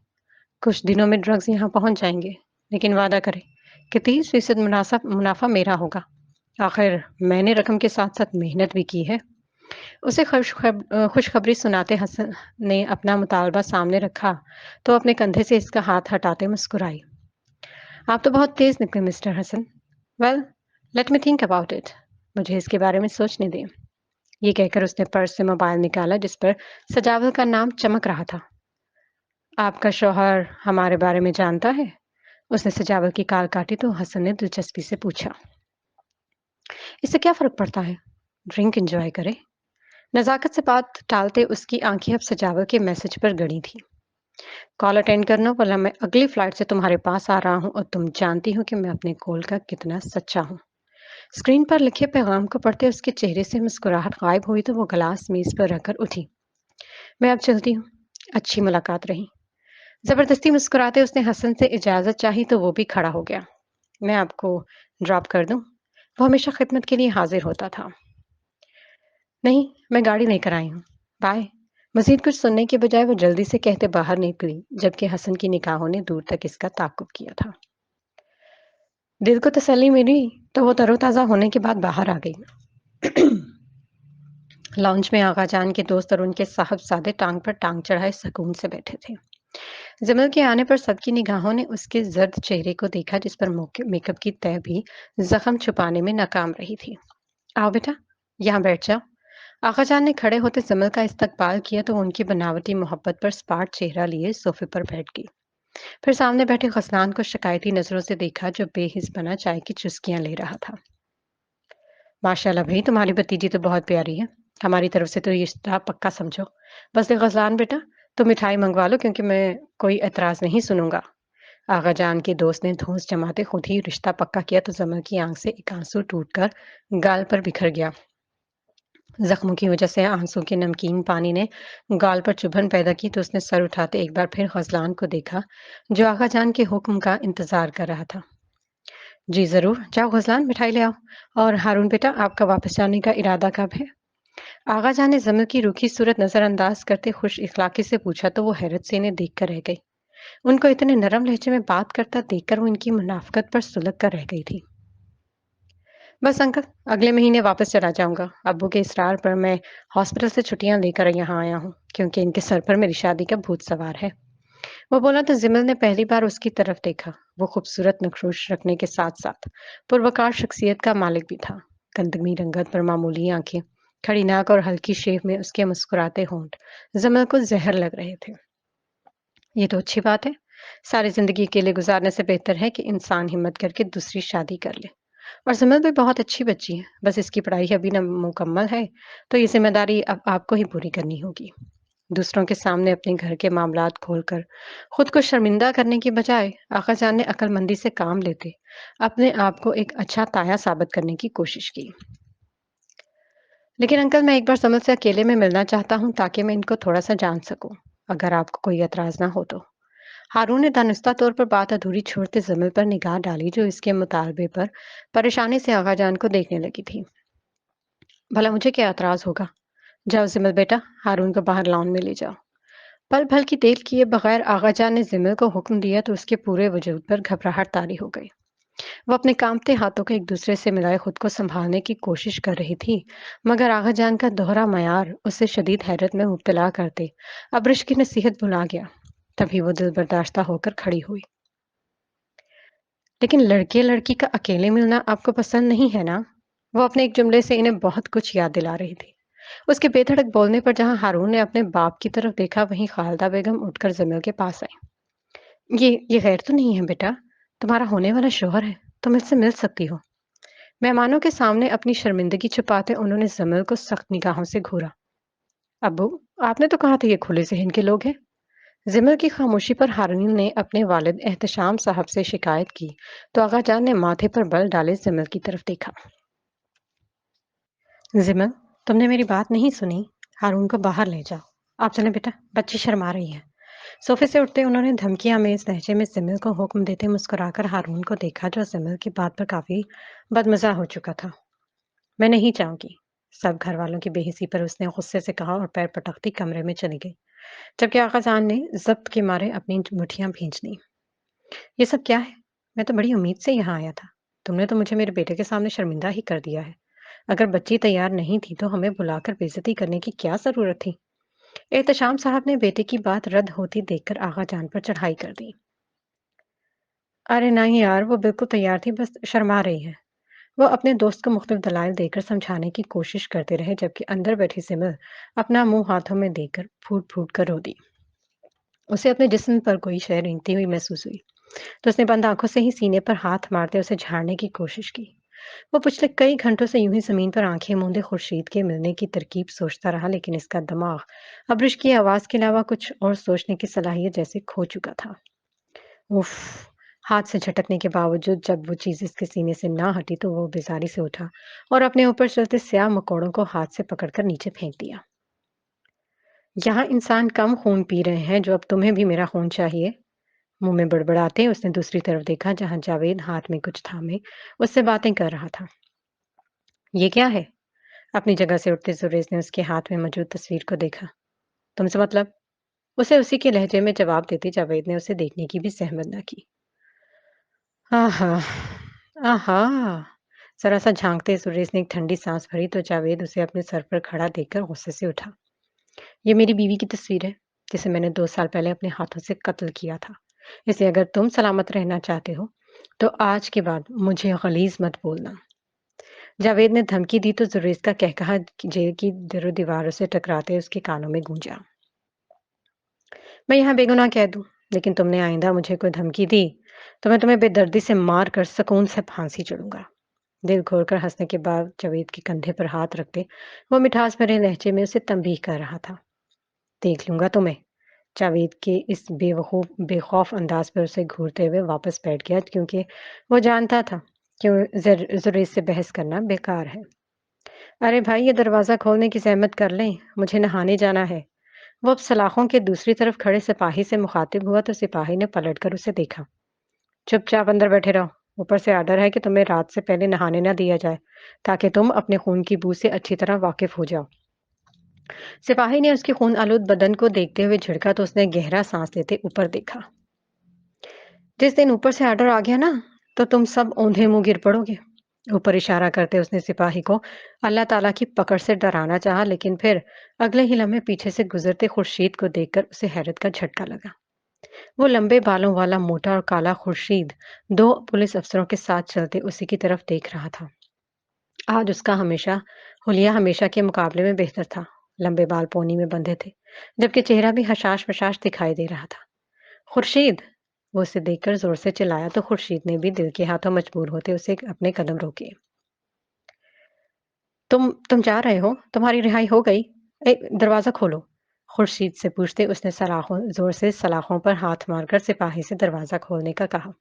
کچھ دنوں میں ڈرگز یہاں پہنچ جائیں گے، لیکن وعدہ کریں کہ 30% منافع میرا ہوگا۔ آخر میں نے رقم کے ساتھ ساتھ محنت بھی کی ہے۔ اسے خوشخبری سناتے حسن نے اپنا مطالبہ سامنے رکھا تو اپنے کندھے سے اس کا ہاتھ ہٹاتے مسکرائی۔ آپ تو بہت تیز نکلے mister Hasan. Well let me think about it, مجھے اس کے بارے میں سوچنے دیں۔ یہ کہہ کر اس نے پرس سے موبائل نکالا جس پر سجاول کا نام چمک رہا تھا۔ آپ کا شوہر ہمارے بارے میں جانتا ہے؟ اس نے سجاول کی کال کاٹی تو حسن نے دلچسپی سے پوچھا۔ اس سے کیا فرق پڑتا ہے، ڈرنک انجوائے کرے۔ نزاکت سے بات ٹالتے اس کی آنکھیں اب سجاول کے میسج پر گڑی تھی۔ کال اٹینڈ کرنا ورنہ میں اگلی فلائٹ سے تمہارے پاس آ رہا ہوں اور تم جانتی ہو کہ میں اپنے کول کا کتنا سچا ہوں۔ اسکرین پر لکھے پیغام کو پڑھتے اس کے چہرے سے مسکراہٹ غائب ہوئی تو وہ گلاس میز پر رکھ کر اٹھی۔ میں اب چلتی ہوں، اچھی ملاقات رہی۔ زبردستی مسکراتے اس نے حسن سے اجازت چاہی تو وہ بھی کھڑا ہو گیا۔ میں آپ کو ڈراپ کر دوں؟ وہ ہمیشہ خدمت کے لیے حاضر ہوتا تھا۔ نہیں، میں گاڑی لے کر آئی ہوں، بائے۔ مزید کچھ سننے کے بجائے وہ جلدی سے کہتے باہر نکلی، جبکہ حسن کی نگاہوں نے دور تک اس کا تعاقب کیا تھا۔ دل کو تسلی ملی تو وہ تر و تازہ ہونے کے بعد باہر آ گئی۔ لاؤنج میں آغا جان کے دوست اور ان کے صاحب زادے ٹانگ پر ٹانگ چڑھائے سکون سے بیٹھے تھے۔ जमल के आने पर सबकी निगाहों ने उसके जर्द चेहरे को देखा जिस पर मेकअप की तह भी जख्म छुपाने में नाकाम रही थी। आओ बेटा, यहाँ बैठ जाओ। आका जान ने खड़े होते जमल का इस्तकबाल किया तो वो उनकी बनावटी मोहब्बत पर स्पाट चेहरा लिए सोफे पर बैठ गई। फिर सामने बैठे खसलान को शिकायती नजरों से देखा जो बेहिस बना चाय की चुस्कियां ले रहा था। माशाल्लाह भाई, तुम्हारी भतीजी तो बहुत प्यारी है। हमारी तरफ से तो ये रिश्ता पक्का समझो। बस ले गजलान बेटा, तो मिठाई मंगवा लो क्योंकि मैं कोई एतराज नहीं सुनूंगा। आगा जान के दोस्त ने धौंस जमाते खुद ही रिश्ता पक्का किया तो जमल की आंख से एक आंसू टूटकर गाल पर बिखर गया। जख्मों की वजह से आंसू के नमकीन पानी ने गाल पर चुभन पैदा की तो उसने सर उठाते एक बार फिर गजलान को देखा जो आगा जान के हुक्म का इंतजार कर रहा था। जी जरूर, जाओ गजलान मिठाई ले आओ। और हारून बेटा, आपका वापस जाने का इरादा कब है? आगा जान ने जमल की रूखी सूरत नजरअंदाज करते खुश इखलाकी से पूछा तो वो हैरत से इन्हें देख कर रह गई। उनको इतने नरम लहजे में बात करता देखकर वो इनकी मुनाफकत पर सुलग कर रह गई थी। बस अंकल, अगले महीने वापस चला जाऊंगा। अब्बू के इसरार पर मैं हॉस्पिटल से छुट्टियां लेकर यहाँ आया हूँ क्योंकि इनके सर पर मेरी शादी का भूत सवार है। वो बोला तो जिमिल ने पहली बार उसकी तरफ देखा। वो खूबसूरत नक्शोश रखने के साथ साथ पुरवकार शख्सियत का मालिक भी था। गंदमी रंगत पर मामूली आंखें, खड़ी नाक और हल्की शेव में उसके मुस्कुराते होंठ जमल को जहर लग रहे थे। ये तो अच्छी बात है। सारी जिंदगी अकेले गुजारने से बेहतर है कि इंसान हिम्मत करके दूसरी शादी कर ले। और सिमरन भी बहुत अच्छी बच्ची है, बस इसकी पढ़ाई अभी न मुकम्मल है, तो ये जिम्मेदारी अब आपको ही पूरी करनी होगी। दूसरों के सामने अपने घर के मामलात खोलकर खुद को शर्मिंदा करने की बजाय आका जान ने अक्लमंदी से काम लेते अपने आप को एक अच्छा ताया साबित करने की कोशिश की। लेकिन अंकल, मैं एक बार समझ से अकेले में मिलना चाहता हूँ ताकि मैं इनको थोड़ा सा जान सकूं, अगर आपको कोई एतराज ना हो तो। हारून ने दानिस्ता तौर पर बात अधूरी छोड़ते जमील पर निगाह डाली जो इसके मुतालबे पर परेशानी से आगाजान को देखने लगी थी। भला मुझे क्या एतराज होगा? जाओ जिमिल बेटा, हारून को बाहर लॉन में ले जाओ। पल भल की देर किए बगैर आगाजान ने जिमिल को हुक्म दिया तो उसके पूरे वजूद पर घबराहट तारी हो गई। वो अपने कांपते हाथों को एक दूसरे से मिलाए खुद को संभालने की कोशिश कर रही थी, मगर आगाजान का दोहरा मयार उसे शदीद हैरत में मुब्तला करते अब्रिश की नसीहत भुला गया। तभी वो दिल बर्दाश्ता होकर खड़ी हुई। लेकिन लड़के लड़की का अकेले मिलना आपको पसंद नहीं है ना? वो अपने एक जुमले से इन्हें बहुत कुछ याद दिला रही थी। उसके बेधड़क बोलने पर जहां हारून ने अपने बाप की तरफ देखा वहीं खालदा बेगम उठकर जमील के पास आई। ये गैर तो नहीं है बेटा, तुम्हारा होने वाला शोहर है, तुम इससे मिल सकती हो। मेहमानों के सामने अपनी शर्मिंदगी छुपाते उन्होंने जमील को सख्त निगाहों से घूरा। अब्बू, आपने तो कहा था ये खुले जहन के लोग हैं। जिमल की खामोशी पर हारून ने अपने वालिद एहतशाम साहब से शिकायत की तो आगा जान ने माथे पर बल डाले जिमल की तरफ देखा। जिमल, तुमने मेरी बात नहीं सुनी। हारून को बाहर ले जाओ। आप चलें बेटा, बच्ची शर्मा रही है। सोफे से उठते उन्होंने धमकियां में इस लहजे में जिमल को हुक्म देते मुस्कुराकर हारून को देखा जो जिमल की बात पर काफी बदमजा हो चुका था। मैं नहीं चाहूंगी, सब घर वालों की बेहिसी पर उसने गुस्से से कहा और पैर पटकती कमरे में चली गई, जबकि आका जान ने जब्त के मारे अपनी मुठियां भींच ली। ये सब क्या है? मैं तो बड़ी उम्मीद से यहाँ आया था। तुमने तो मुझे मेरे बेटे के सामने शर्मिंदा ही कर दिया है। अगर बच्ची तैयार नहीं थी तो हमें बुलाकर बेइज्जती करने की क्या जरूरत थी? एहतशाम साहब ने बेटे की बात रद्द होती देखकर आगा जान पर चढ़ाई कर दी। अरे नहीं यार, वो बिल्कुल तैयार थी, बस शर्मा रही है। वो अपने दोस्त को मुख्तलिफ दलाइल देकर समझाने की कोशिश करते रहे जबकि अंदर बैठी सिमर अपना मुंह हाथों में देकर फूट फूट कर रो दी। उसे अपने जिस्म पर कोई शय रेंगती हुई महसूस हुई तो उसने बंद आंखों से ही सीने पर हाथ मारते उसे झाड़ने की कोशिश की। वो पिछले कई घंटों से यूं ही जमीन पर आंखें मूंदे खुर्शीद के मिलने की तरकीब सोचता रहा लेकिन इसका दिमाग अब्रिश की आवाज के अलावा कुछ और सोचने की सलाहियत जैसे खो चुका था। उफ! हाथ से झटकने के बावजूद जब वो चीज इसके सीने से ना हटी तो वो बेजारी से उठा और अपने ऊपर चलते स्याह मकोड़ों को हाथ से पकड़कर नीचे फेंक दिया। यहाँ इंसान कम खून पी रहे हैं जो अब तुम्हें भी मेरा खून चाहिए? मुंह में बड़बड़ाते उसने दूसरी तरफ देखा जहां जावेद हाथ में कुछ थामे उससे बातें कर रहा था। ये क्या है? अपनी जगह से उठते जुरेज ने उसके हाथ में मौजूद तस्वीर को देखा। तुमसे मतलब? उसे उसी के लहजे में जवाब देते जावेद ने उसे देखने की भी जहमत न की। आहा, आहा। जरा सा झांकते जुरेज ने एक ठंडी सांस भरी तो जावेद उसे अपने सर पर खड़ा देखकर गुस्से से उठा। ये मेरी बीवी की तस्वीर है। जिसे मैंने 2 साल पहले अपने हाथों से कत्ल किया था। इसलिए अगर तुम सलामत रहना चाहते हो, तो आज के बाद मुझे गलीज़ मत बोलना। जावेद ने धमकी दी तो जुरैज का कहकहा जेल की दीवारों से टकराते उसके कानों में गूंजा। मैं यहाँ बेगुनाह कह दूं, लेकिन तुमने आइंदा मुझे कोई धमकी दी तो मैं तुम्हें बेदर्दी से मार कर सुकून से फांसी चढ़ूंगा। दिल खोलकर हंसने के बाद जावेद के कंधे पर हाथ रखते वो मिठास भरे लहजे में उसे तंबीह कर रहा था। देख लूंगा तुम्हें। जावेद के इस बेखौफ अंदाज पर उसे घूरते हुए वापस बैठ गया, क्योंकि वो जानता था कि जुरैज से बहस करना बेकार है। अरे भाई, ये दरवाज़ा खोलने की ज़हमत कर लें, मुझे नहाने जाना है। वो अब सलाखों के दूसरी तरफ खड़े सिपाही से मुखातिब हुआ तो सिपाही ने पलटकर उसे देखा। चुपचाप अंदर बैठे रहो। ऊपर से आर्डर है कि तुम्हें रात से पहले नहाने ना दिया जाए, ताकि तुम अपने खून की बू से अच्छी तरह वाकिफ हो जाओ। सिपाही ने उसके खून आलूद बदन को देखते हुए झिड़का तो उसने गहरा सांस लेते ऊपर देखा। जिस दिन ऊपर से आर्डर आ गया ना, तो तुम सब औंधे मुंह गिर पड़ोगे। ऊपर इशारा करते उसने सिपाही को अल्लाह ताला की पकड़ से डराना चाहा, लेकिन फिर अगले ही लम्हे पीछे से गुजरते खुर्शीद को देखकर उसे हैरत का झटका लगा। वो लंबे बालों वाला मोटा और काला खुर्शीद 2 पुलिस अफसरों के साथ चलते उसी की तरफ देख रहा था। आज उसका हुलिया हमेशा के मुकाबले में बेहतर था। लंबे बाल पोनी में बंधे थे, जबकि चेहरा भी हशाश-बशाश दिखाई दे रहा था। खुर्शीद! वो उसे देखकर जोर से चिल्लाया तो खुर्शीद ने भी दिल के हाथों मजबूर होते उसे अपने कदम रोके। तुम जा रहे हो? तुम्हारी रिहाई हो गई? दरवाज़ा खोलो। खुर्शीद से पूछते उसने ज़ोर से सलाखों पर हाथ मारकर सिपाही से दरवाज़ा खोलने का कहा।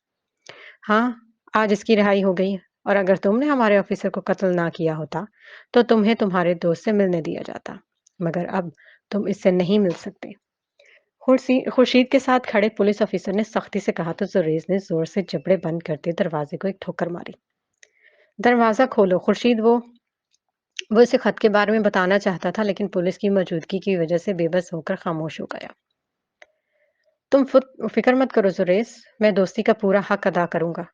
हाँ, आज इसकी रिहाई हो गई है, और अगर तुमने हमारे ऑफिसर को कत्ल ना किया होता, तो तुम्हें तुम्हारे दोस्त से मिलने दिया जाता। मगर अब तुम इससे नहीं मिल सकते। खुर्शीद के साथ खड़े पुलिस ऑफिसर ने सख्ती से कहा तो जुरैज ने जोर से जबड़े बंद करते दरवाजे को एक ठोकर मारी। दरवाज़ा खोलो खुर्शीद। वो इसे खत के बारे में बताना चाहता था, लेकिन पुलिस की मौजूदगी की वजह से बेबस होकर खामोश हो गया। तुम फिक्र मत करो जुरैज, मैं दोस्ती का पूरा हक अदा करूंगा।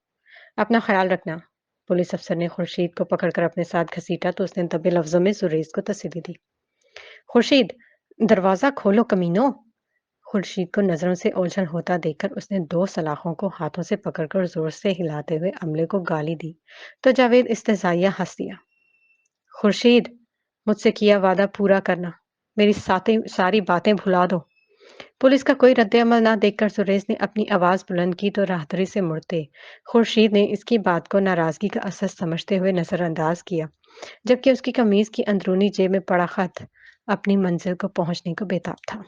अपना ख्याल रखना। पुलिस अफसर ने खुर्शीद को पकड़कर अपने साथ घसीटा तो उसने दबे लफ्जों में जुरैज को तसल्ली दी। खुर्शीद, दरवाजा खोलो कमीनों। खुर्शीद को नजरों से ओझल होता देखकर उसने 2 सलाखों को हाथों से पकड़कर जोर से हिलाते हुए अमले को गाली दी तो जावेद इस्तेज़ाइया हंस दिया। खुर्शीद, मुझसे किया वादा पूरा करना। मेरी सारी बातें भुला दो। पुलिस का कोई रद्द-ए-अमल ना देखकर सुरेश ने अपनी आवाज बुलंद की तो राहदरी से मुड़ते खुर्शीद ने इसकी बात को नाराजगी का असर समझते हुए नजरअंदाज किया, जबकि उसकी कमीज की अंदरूनी जेब में पड़ा खत अपनी मंजिल को पहुंचने को बेताब था।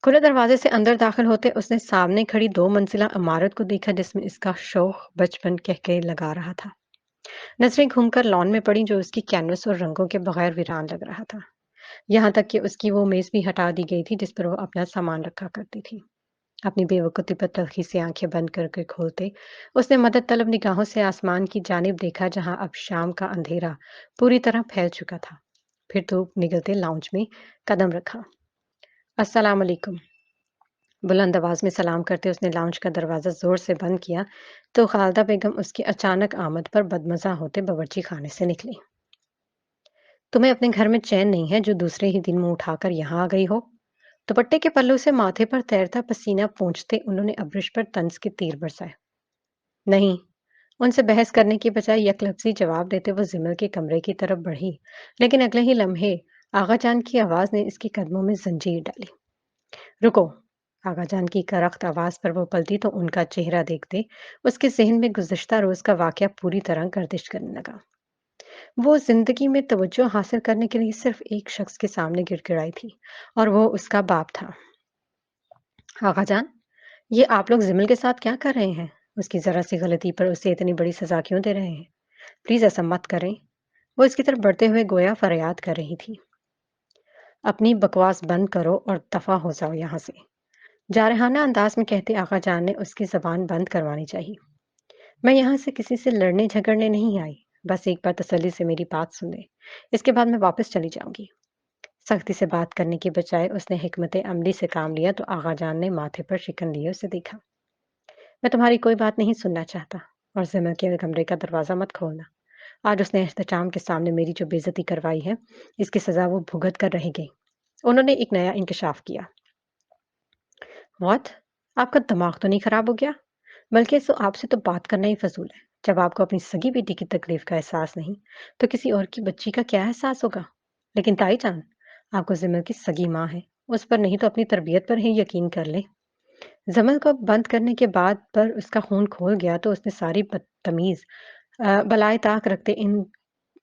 खुले दरवाजे से अंदर दाखिल होते उसने सामने खड़ी 2 मंजिला इमारत को देखा, जिसमें इसका शौक बचपन कह के लगा रहा था। नजरें घूमकर लॉन में पड़ी, जो उसकी कैनवस और रंगों के बगैर वीरान लग रहा था। यहाँ तक कि उसकी वो मेज भी हटा दी गई थी जिस पर वो अपना सामान रखा करती थी। अपनी बेवकूफ़ी पर तल्खी से आंखें बंद करके खोलते उसने मदद तलब निगाहों से आसमान की जानिब देखा, जहां अब शाम का अंधेरा पूरी तरह फैल चुका था। फिर धूप निकलते लाउंज में कदम रखा। अस्सलाम वालेकुम। बुलंद आवाज में सलाम करते उसने लाउंज का दरवाजा जोर से बंद किया तो खालदा बेगम उसकी अचानक आमद पर बदमजा होते बावर्ची खाने से निकली। तुम्हें अपने घर में चैन नहीं है जो दूसरे ही दिन मुंह उठाकर यहाँ आ गई हो? दुपट्टे के पल्लू से माथे पर तैरता पसीना पोंछते उन्होंने अब्रिश पर तंज के तीर बरसाए। नहीं। उनसे बहस करने की बजाय यकलफ्जी जवाब देते वो जिमल के कमरे की तरफ बढ़ी, लेकिन अगले ही लम्हे आगा जान की आवाज ने इसके कदमों में जंजीर डाली। रुको। आगा जान की करख्त आवाज पर वो पलटी तो उनका चेहरा देखते उसके जहन में गुज़श्ता रोज का वाकया पूरी तरह गर्दिश करने लगा। वो जिंदगी में तवज्जो हासिल करने के लिए सिर्फ एक शख्स के सामने गिड़गिड़ाई थी, और वो उसका बाप था। आगा जान, ये आप लोग जिमल के साथ क्या कर रहे हैं? उसकी जरा सी गलती पर उसे इतनी बड़ी सजा क्यों दे रहे हैं? प्लीज ऐसा मत करें। वो इसकी तरफ बढ़ते हुए गोया फरियाद कर रही थी। अपनी बकवास बंद करो और दफा हो जाओ यहाँ से। जारहाना अंदाज में कहते आगा जान ने उसकी जबान बंद करवानी चाहिए। मैं यहाँ से किसी से लड़ने झगड़ने नहीं आई। बस एक बार तसल्ली से मेरी बात सुन ले। इसके बाद मैं वापस चली जाऊंगी। सख्ती से बात करने की बजाय उसने हिकमत अमली से काम लिया तो आगा जान ने माथे पर शिकन लिए उसे देखा। मैं तुम्हारी कोई बात नहीं सुनना चाहता, और जिमल के कमरे का दरवाजा मत खोलना। आज उसने एहतशाम के सामने मेरी जो बेइज्जती करवाई है, इसकी सजा वो भुगत कर रहेगी। उन्होंने एक नया इंकशाफ किया। व्हाट? आपका दिमाग तो नहीं खराब हो गया? बल्कि आपसे तो बात करना ही फजूल है। जब आपको अपनी सगी बेटी की तकलीफ का एहसास नहीं, तो किसी और की बच्ची का क्या एहसास होगा? लेकिन ताईजान, आपको जिमल की सगी माँ है, उस पर नहीं तो अपनी तरबियत पर ही यकीन कर ले। जमल को बंद करने के बाद पर उसका खून खोल गया तो उसने सारी बदतमीज बलाए ताक रखते इन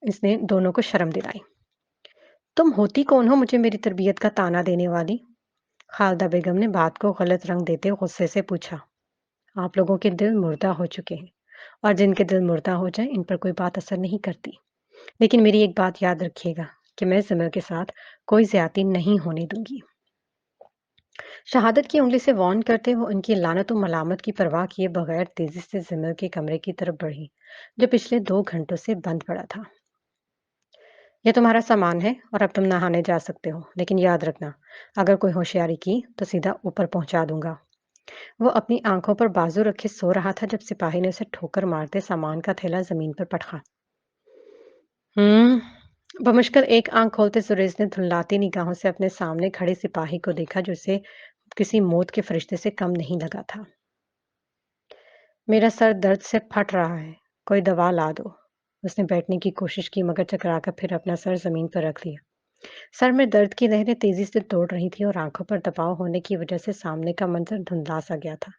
इसने दोनों को शर्म दिलाई। तुम होती कौन हो मुझे मेरी तरबियत का ताना देने वाली? खालदा बेगम ने बात को गलत रंग देते गुस्से से पूछा। आप लोगों के दिल मुर्दा हो चुके हैं और जिनके दिल मुर्दा हो जाए इन पर कोई बात असर नहीं करती। लेकिन मेरी एक बात याद रखिएगा कि मैं जिमल के साथ कोई ज्यादती नहीं होने दूंगी। शहादत की उंगली से वार्न करते हुए उनकी लानत और मलामत की परवाह किए बगैर तेजी से जिमल के कमरे की तरफ बढ़ी, जो पिछले 2 घंटों से बंद पड़ा था। यह तुम्हारा सामान है और अब तुम नहाने जा सकते हो, लेकिन याद रखना, अगर कोई होशियारी की तो सीधा ऊपर पहुंचा दूंगा। वो अपनी आंखों पर बाजू रखे सो रहा था जब सिपाही ने उसे ठोकर मारते सामान का थैला जमीन पर पटका। बमुश्किल एक आंख खोलते सुरेश ने धुंधलाती निगाहों से अपने सामने खड़े सिपाही को देखा जो उसे किसी मौत के फरिश्ते से कम नहीं लगा था। मेरा सर दर्द से फट रहा है, कोई दवा ला दो। उसने बैठने की कोशिश की मगर चकराकर फिर अपना सर जमीन पर रख लिया। सर में दर्द की लहरें तेजी से दौड़ रही थी और आंखों पर दबाव होने की वजह से सामने का मंजर धुंधला सा गया था।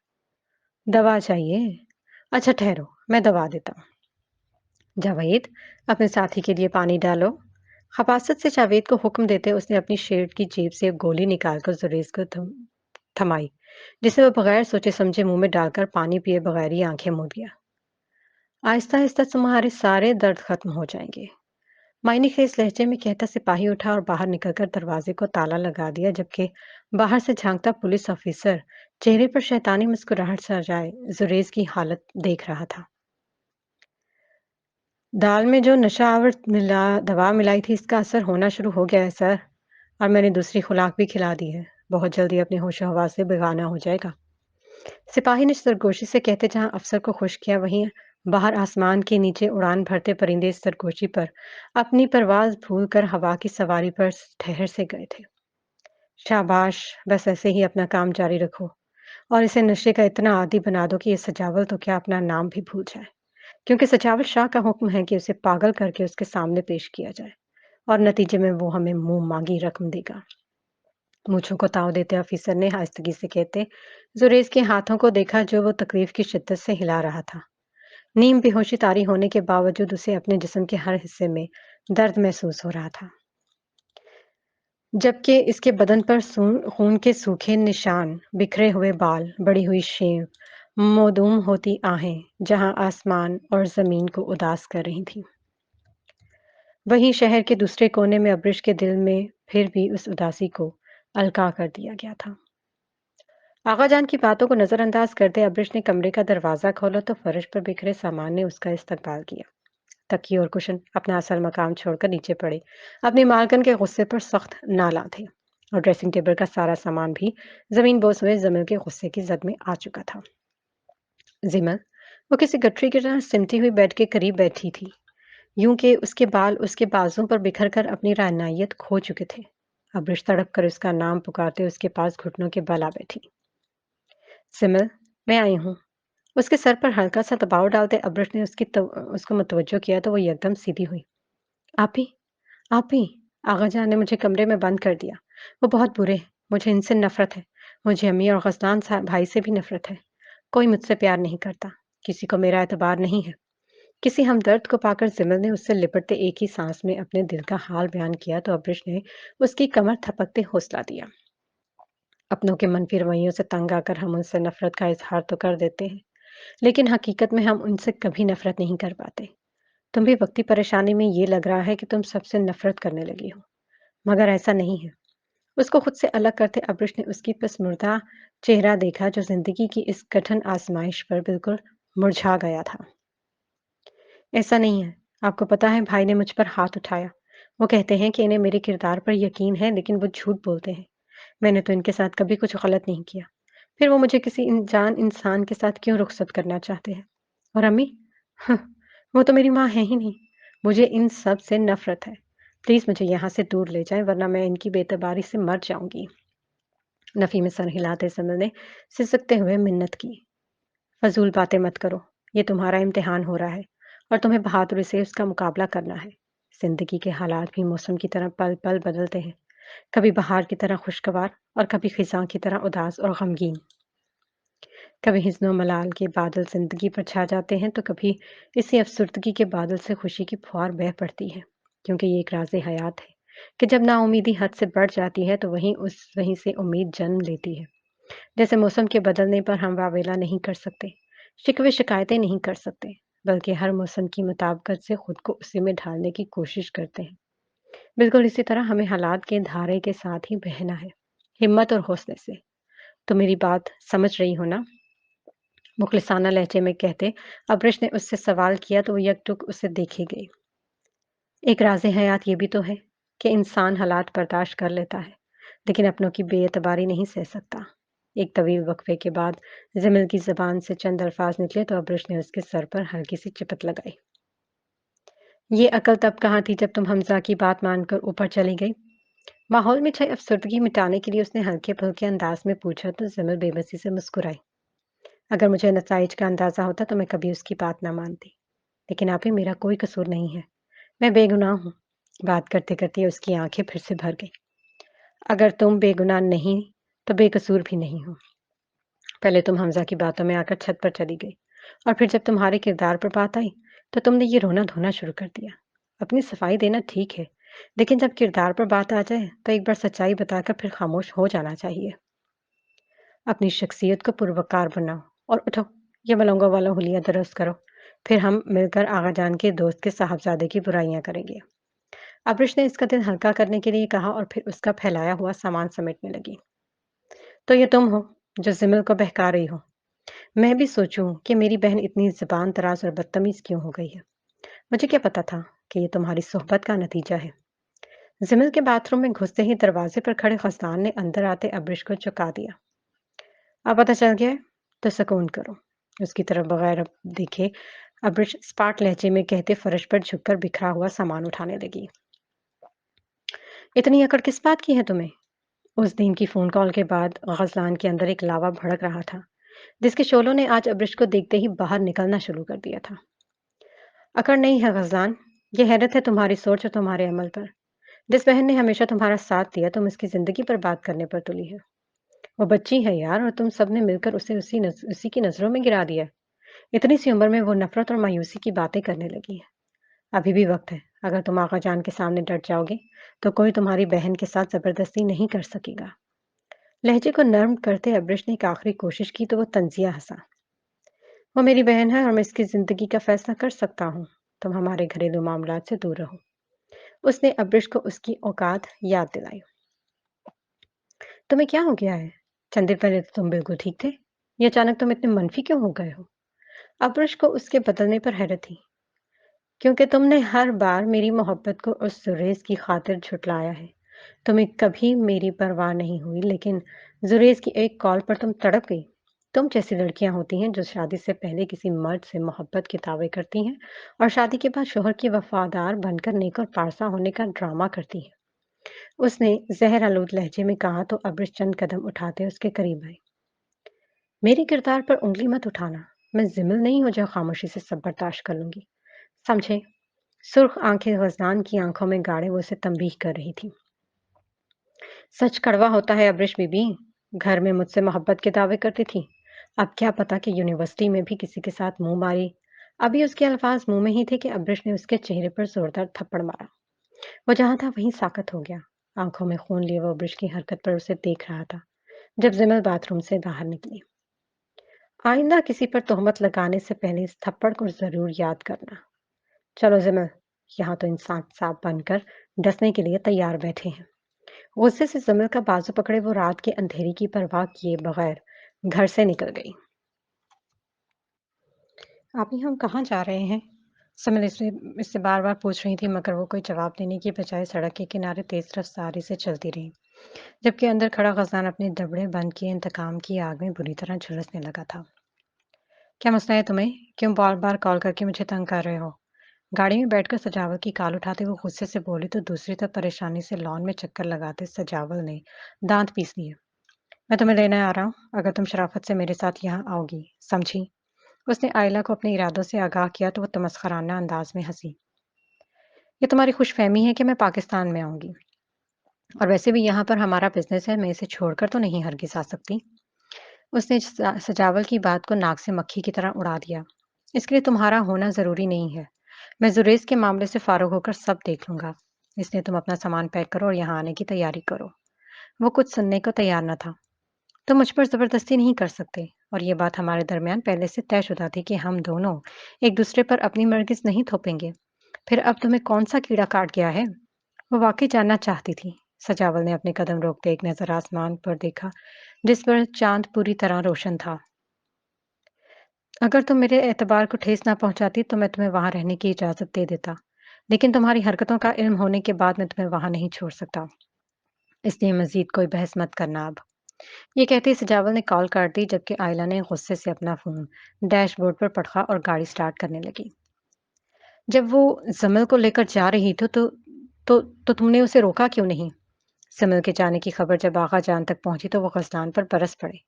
दवा चाहिए? अच्छा ठहरो, मैं दवा देता हूँ। जावेद, अपने साथी के लिए पानी डालो। खपासत से जावेद को हुक्म देते उसने अपनी शर्ट की जेब से एक गोली निकालकर जुरेज को थमाई, जिसे वो बगैर सोचे समझे मुंह में डालकर पानी पिए बगैर ही आंखें मूंद गया। आहिस्ता आहिस्ता तुम्हारे सारे दर्द खत्म हो जाएंगे, मायने खेज लहजे में कहता सिपाही उठा और बाहर निकलकर दरवाजे को ताला लगा दिया, जबकि बाहर से झांकता पुलिस ऑफिसर चेहरे पर शैतानी मुस्कुराहट सजाए जुरेज की हालत देख रहा था। दाल में जो नशा आवर दवा मिलाई थी इसका असर होना शुरू हो गया है सर, और मैंने दूसरी खुराक भी खिला दी है। बहुत जल्दी अपने होशो हवास से बेगाना हो जाएगा। सिपाही ने सरगोशी से कहते जहां अफसर को खुश किया वहीं बाहर आसमान के नीचे उड़ान भरते परिंदे इस सरगोशी पर अपनी परवाज भूलकर हवा की सवारी पर ठहर से गए थे। शाबाश, बस ऐसे ही अपना काम जारी रखो और इसे नशे का इतना आदी बना दो कि ये सजावल तो क्या अपना नाम भी भूल जाए, क्योंकि सजावल शाह का हुक्म है कि उसे पागल करके उसके सामने पेश किया जाए और नतीजे में वो हमें मुंह मांगी रकम देगा। मूंछों को ताव देते ऑफिसर ने आहिस्तगी से कहते जुरेज के हाथों को देखा जो वो तकलीफ की शिद्दत से हिला रहा था। नीम बेहोशी तारी होने के बावजूद उसे अपने जिस्म के हर हिस्से में दर्द महसूस हो रहा था, जबकि इसके बदन पर खून के सूखे निशान, बिखरे हुए बाल, बड़ी हुई शेव, मौदूम होती आहें जहां आसमान और जमीन को उदास कर रही थी। वहीं शहर के दूसरे कोने में अब्रिश के दिल में फिर भी उस उदासी को अलका कर दिया गया था। आगा जान की बातों को नजरअंदाज करते अब्रिश ने कमरे का दरवाजा खोला तो फर्श पर बिखरे सामान ने उसका इस्तकबाल किया। तकिए और कुशन अपना असल मकाम छोड़कर नीचे पड़े अपनी मालकन के गुस्से पर सख्त नाला थे, और ड्रेसिंग टेबल का सारा सामान भी जमीन बोस हुए जमीन के गुस्से की जद में आ चुका था। जिमल, वो किसी गठरी की तरह सिमटी हुई बेड के करीब बैठी थी, यूं कि उसके बाल उसके बाजों पर बिखर कर अपनी रानायत खो चुके थे। अब्रिश तड़प कर उसका नाम पुकारते उसके पास घुटनों के बल आ बैठी। सिमल, मैं आई हूँ। उसके सर पर हल्का सा दबाव डालते अब्रिश ने उसको मुतवज्जो किया तो वो एकदम सीधी हुई। आप ही, आप ही, आगा जान ने मुझे कमरे में बंद कर दिया। वो बहुत बुरे हैं, मुझे इनसे नफरत है। मुझे अम्मी और गसलान भाई से भी नफरत है। कोई मुझसे प्यार नहीं करता, किसी को मेरा एतबार नहीं है। किसी हमदर्द को पाकर जिमल ने उससे लिपटते एक ही सांस में अपने दिल का हाल बयान किया तो अब्रिश ने उसकी कमर थपकते हौसला दिया। अपनों के मनफी रवैयों से तंग आकर हम उनसे नफरत का इजहार तो कर देते हैं, लेकिन हकीकत में हम उनसे कभी नफरत नहीं कर पाते। तुम भी वक्ती परेशानी में ये लग रहा है कि तुम सबसे नफरत करने लगी हो, मगर ऐसा नहीं है। उसको खुद से अलग करते अब्रिश ने उसकी पसमुर्दा चेहरा देखा जो जिंदगी की इस कठिन आजमाइश पर बिल्कुल मुरझा गया था। ऐसा नहीं है। आपको पता है भाई ने मुझ पर हाथ उठाया। वो कहते हैं कि इन्हें मेरे किरदार पर यकीन है, लेकिन वो झूठ बोलते हैं। मैंने तो इनके साथ कभी कुछ गलत नहीं किया। फिर वो मुझे किसी अनजान इंसान के साथ क्यों रुखसत करना चाहते हैं? और अम्मी? हं, वो तो मेरी माँ है ही नहीं। मुझे इन सब से नफरत है। प्लीज़ मुझे यहाँ से दूर ले जाएँ वरना मैं इनकी बेतबारी से मर जाऊँगी। नफ़ी में सर हिलाते सिमर ने सिसकते हुए मिन्नत की। फ़ज़ूल बातें मत करो। ये तुम्हारा इम्तिहान हो रहा है और तुम्हें बहादुरी से उसका मुकाबला करना है। ज़िंदगी के हालात भी मौसम की तरह पल-पल बदलते हैं। कभी बहार की तरह खुशगवार और कभी खिज़ां की तरह उदास और गमगीन। कभी हिज़्न और मलाल के बादल ज़िंदगी पर छा जाते हैं तो कभी इसी अफ़सुर्दगी के बादल से खुशी की फुहार बह पड़ती है। क्योंकि ये एक राज़ हयात है कि जब नाउम्मीदी हद से बढ़ जाती है तो वहीं से उम्मीद जन्म लेती है। जैसे मौसम के बदलने पर हम वावेला नहीं कर सकते, शिकवे शिकायतें नहीं कर सकते, बल्कि हर मौसम की मुताबिकत से खुद को उसी में ढालने की कोशिश करते हैं। बिल्कुल इसी तरह हमें हालात के धारे के साथ ही बहना है, हिम्मत और हौसले से। तो मेरी बात समझ रही हो ना? मुखलिसाना लहजे में कहते अब्रिश ने उससे सवाल किया तो वो यकटुक उसे देखे गई। एक राज़ हयात ये भी तो है कि इंसान हालात बर्दाश्त कर लेता है, लेकिन अपनों की बेएतबारी नहीं सह सकता। एक तवील वक़्फ़े के बाद ज़मील की ज़बान से चंद अल्फ़ाज़ निकले तो अब्रिश ने उसके सर पर हल्की सी चिपट लगाई। ये अकल तब कहाँ थी जब तुम हमज़ा की बात मानकर ऊपर चली गई? माहौल में छाई अफ़सर्दगी मिटाने के लिए उसने हल्के-फुल्के अंदाज़ में पूछा तो ज़मील बेबसी से मुस्कुराई। अगर मुझे नताइज का अंदाज़ा होता तो मैं कभी उसकी बात ना मानती। लेकिन आप ही मेरा कोई कसूर नहीं है। मैं बेगुनाह हूँ। बात करते-करते उसकी आँखें फिर से भर गईं। अगर तुम बेगुनाह नहीं, तो बेकसूर भी नहीं हो। पहले तुम हमज़ा की बातों में आकर छत पर चली गई और फिर जब तुम्हारे किरदार पर बात आई, तो तुमने ये रोना-धोना शुरू कर दिया। अपनी सफाई देना ठीक है, लेकिन जब किरदार पर बात आ जाए, तो एक बार सच्चाई बताकर फिर खामोश हो जाना चाहिए। अपनी शख्सियत को पुरवकार बनाओ और उठो, ये मलंगों वाला हुलिया दुरुस्त करो। फिर हम मिलकर आगा जान के दोस्त के साहबजादे की बुराइयां करेंगे। अब्रिश ने इसका दिल हल्का करने के लिए कहा और फिर उसका फैलाया हुआ सामान समेटने लगी। तो ये तुम हो जो जिमिल को बहका रही हो। मैं भी सोचूं कि मेरी बहन इतनी जुबान दराज और बदतमीज क्यों हो गई है। मुझे क्या पता था कि ये तुम्हारी सोहबत का नतीजा है। जिमिल के बाथरूम में घुसते ही दरवाजे पर खड़े खसदान ने अंदर आते अब्रिश को चुका दिया। अब पता चल गया है तो सुकून करो। उसकी तरफ बगैर अब देखे अब्रिश स्पाट लहजे में कहते फर्श पर झुककर बिखरा हुआ सामान उठाने लगी। इतनी अकड़ किस बात की है तुम्हें? उस दिन की फ़ोन कॉल के बाद ग़ज़लान के अंदर एक लावा भड़क रहा था, जिसके शोलों ने आज अब्रिश को देखते ही बाहर निकलना शुरू कर दिया था। अकड़ नहीं है ग़ज़लान, ये हैरत है तुम्हारी सोच और तुम्हारे अमल पर। जिस बहन ने हमेशा तुम्हारा साथ दिया, तुम उसकी ज़िंदगी पर बात करने पर तुली है। वो बच्ची है यार और तुम सबने मिलकर उसे उसी की नज़रों में गिरा दिया है। इतनी सी उम्र में वो नफ़रत और मायूसी की बातें करने लगी है। अभी भी वक़्त है, अगर तुम आगा जान के सामने डट जाओगे, तो कोई तुम्हारी बहन के साथ ज़बरदस्ती नहीं कर सकेगा। लहजे को नर्म करते अब्रिश ने एक आखिरी कोशिश की तो वो तंजिया हंसा। वो मेरी बहन है और मैं इसकी जिंदगी का फैसला कर सकता हूँ। तुम हमारे घरेलू मामलात से दूर रहो। उसने अब्रिश को उसकी औकात याद दिलाई। तुम्हें क्या हो गया है? चंद दिन पहले तो तुम बिल्कुल ठीक थे। ये अचानक तुम इतने मनफी क्यों हो गए हो? अब्रिश को उसके बदलने पर हैरत थी। क्योंकि तुमने हर बार मेरी मोहब्बत को उस जुरेज की खातिर झुटलाया है। तुम्हें कभी मेरी परवाह नहीं हुई, लेकिन जुरेज की एक कॉल पर तुम तड़प गई। तुम जैसी लड़कियां होती हैं जो शादी से पहले किसी मर्द से मोहब्बत के दावे करती हैं और शादी के बाद शोहर की वफादार बनकर नेक और पारसा होने का ड्रामा करती हैं। उसने जहर आलूद लहजे में कहा तो अब्रिश चंद कदम उठाते उसके करीब आई। मेरे किरदार पर उंगली मत उठाना। मैं जिमिल नहीं हो जो खामोशी से सब बर्दाश्त कर लूंगी, समझे? सुर्ख आंखें गजनान की आंखों में गाड़े वो उसे तंबीह कर रही थी। सच कड़वा होता है अब्रिश बीबी। घर में मुझसे मोहब्बत के दावे करती थी। अब क्या पता कि यूनिवर्सिटी में भी किसी के साथ मुंह मारी। अभी उसके अल्फाज मुंह में ही थे कि अब्रिश ने उसके चेहरे पर जोरदार थप्पड़ मारा। वो जहां था वहीं साकत हो गया। आंखों में खून लिए वो अब्रिश की हरकत पर उसे देख रहा था जब जिमल बाथरूम से बाहर निकली। आइंदा किसी पर तोहमत लगाने से पहले इस थप्पड़ को जरूर याद करना। चलो जिमल, यहाँ तो इंसान सांप बनकर डसने के लिए तैयार बैठे हैं। गुस्से से जमील का बाजू पकड़े वो रात के अंधेरी की परवाह किए बगैर घर से निकल गई। अभी हम कहाँ जा रहे हैं? जमील इससे इससे बार बार पूछ रही थी मगर वो कोई जवाब देने की बजाय सड़क के किनारे तेज रफ्तारी से चलती रही, जबकि अंदर खड़ा गजान अपने दबड़े बंद किए इंतकाम की आग में बुरी तरह झुलसने लगा था। क्या मसला है तुम्हें? क्यों बार बार कॉल करके मुझे तंग कर रहे हो? गाड़ी में बैठकर सजावल की कॉल उठाते वो गुस्से से बोली तो दूसरी तरफ परेशानी से लॉन में चक्कर लगाते सजावल ने दांत पीस लिए। मैं तुम्हें लेने आ रहा हूँ, अगर तुम शराफत से मेरे साथ यहाँ आओगी, समझी? उसने आयला को अपने इरादों से आगाह किया तो वो तमस्खराना अंदाज में हंसी। ये तुम्हारी खुशफहमी है कि मैं पाकिस्तान में आऊंगी, और वैसे भी यहाँ पर हमारा बिजनेस है, मैं इसे छोड़कर तो नहीं हरगिज आ सकती। उसने सजावल की बात को नाक से मक्खी की तरह उड़ा दिया। इसके लिए तुम्हारा होना जरूरी नहीं है। मैं जुरेज के मामले से फारूक होकर सब देख लूंगा। इसलिए तुम अपना सामान पैक करो और यहाँ आने की तैयारी करो। वो कुछ सुनने को तैयार न था। तुम मुझ पर जबरदस्ती नहीं कर सकते, और ये बात हमारे दरमियान पहले से तयशुदा थी कि हम दोनों एक दूसरे पर अपनी मर्जी नहीं थोपेंगे। फिर अब तुम्हें कौन सा कीड़ा काट गया है? वो वाकई जानना चाहती थी। सजावल ने अपने कदम रोकते एक नजर आसमान पर देखा, जिस पर चांद पूरी तरह रोशन था। अगर तुम मेरे एतबार को ठेस ना पहुंचाती तो मैं तुम्हें वहां रहने की इजाजत दे देता, लेकिन तुम्हारी हरकतों का इल्म होने के बाद मैं तुम्हें वहां नहीं छोड़ सकता। इसलिए मजीद कोई बहस मत करना अब। ये कहते ही सजावल ने कॉल काट दी, जबकि आयला ने गुस्से से अपना फोन डैशबोर्ड पर पटका और गाड़ी स्टार्ट करने लगी। जब वो जमल को लेकर जा रही थी तो तुमने उसे रोका क्यों नहीं? जमल के जाने की खबर जब आगा जान तक पहुंची तो वो गजलान पर बरस पड़े।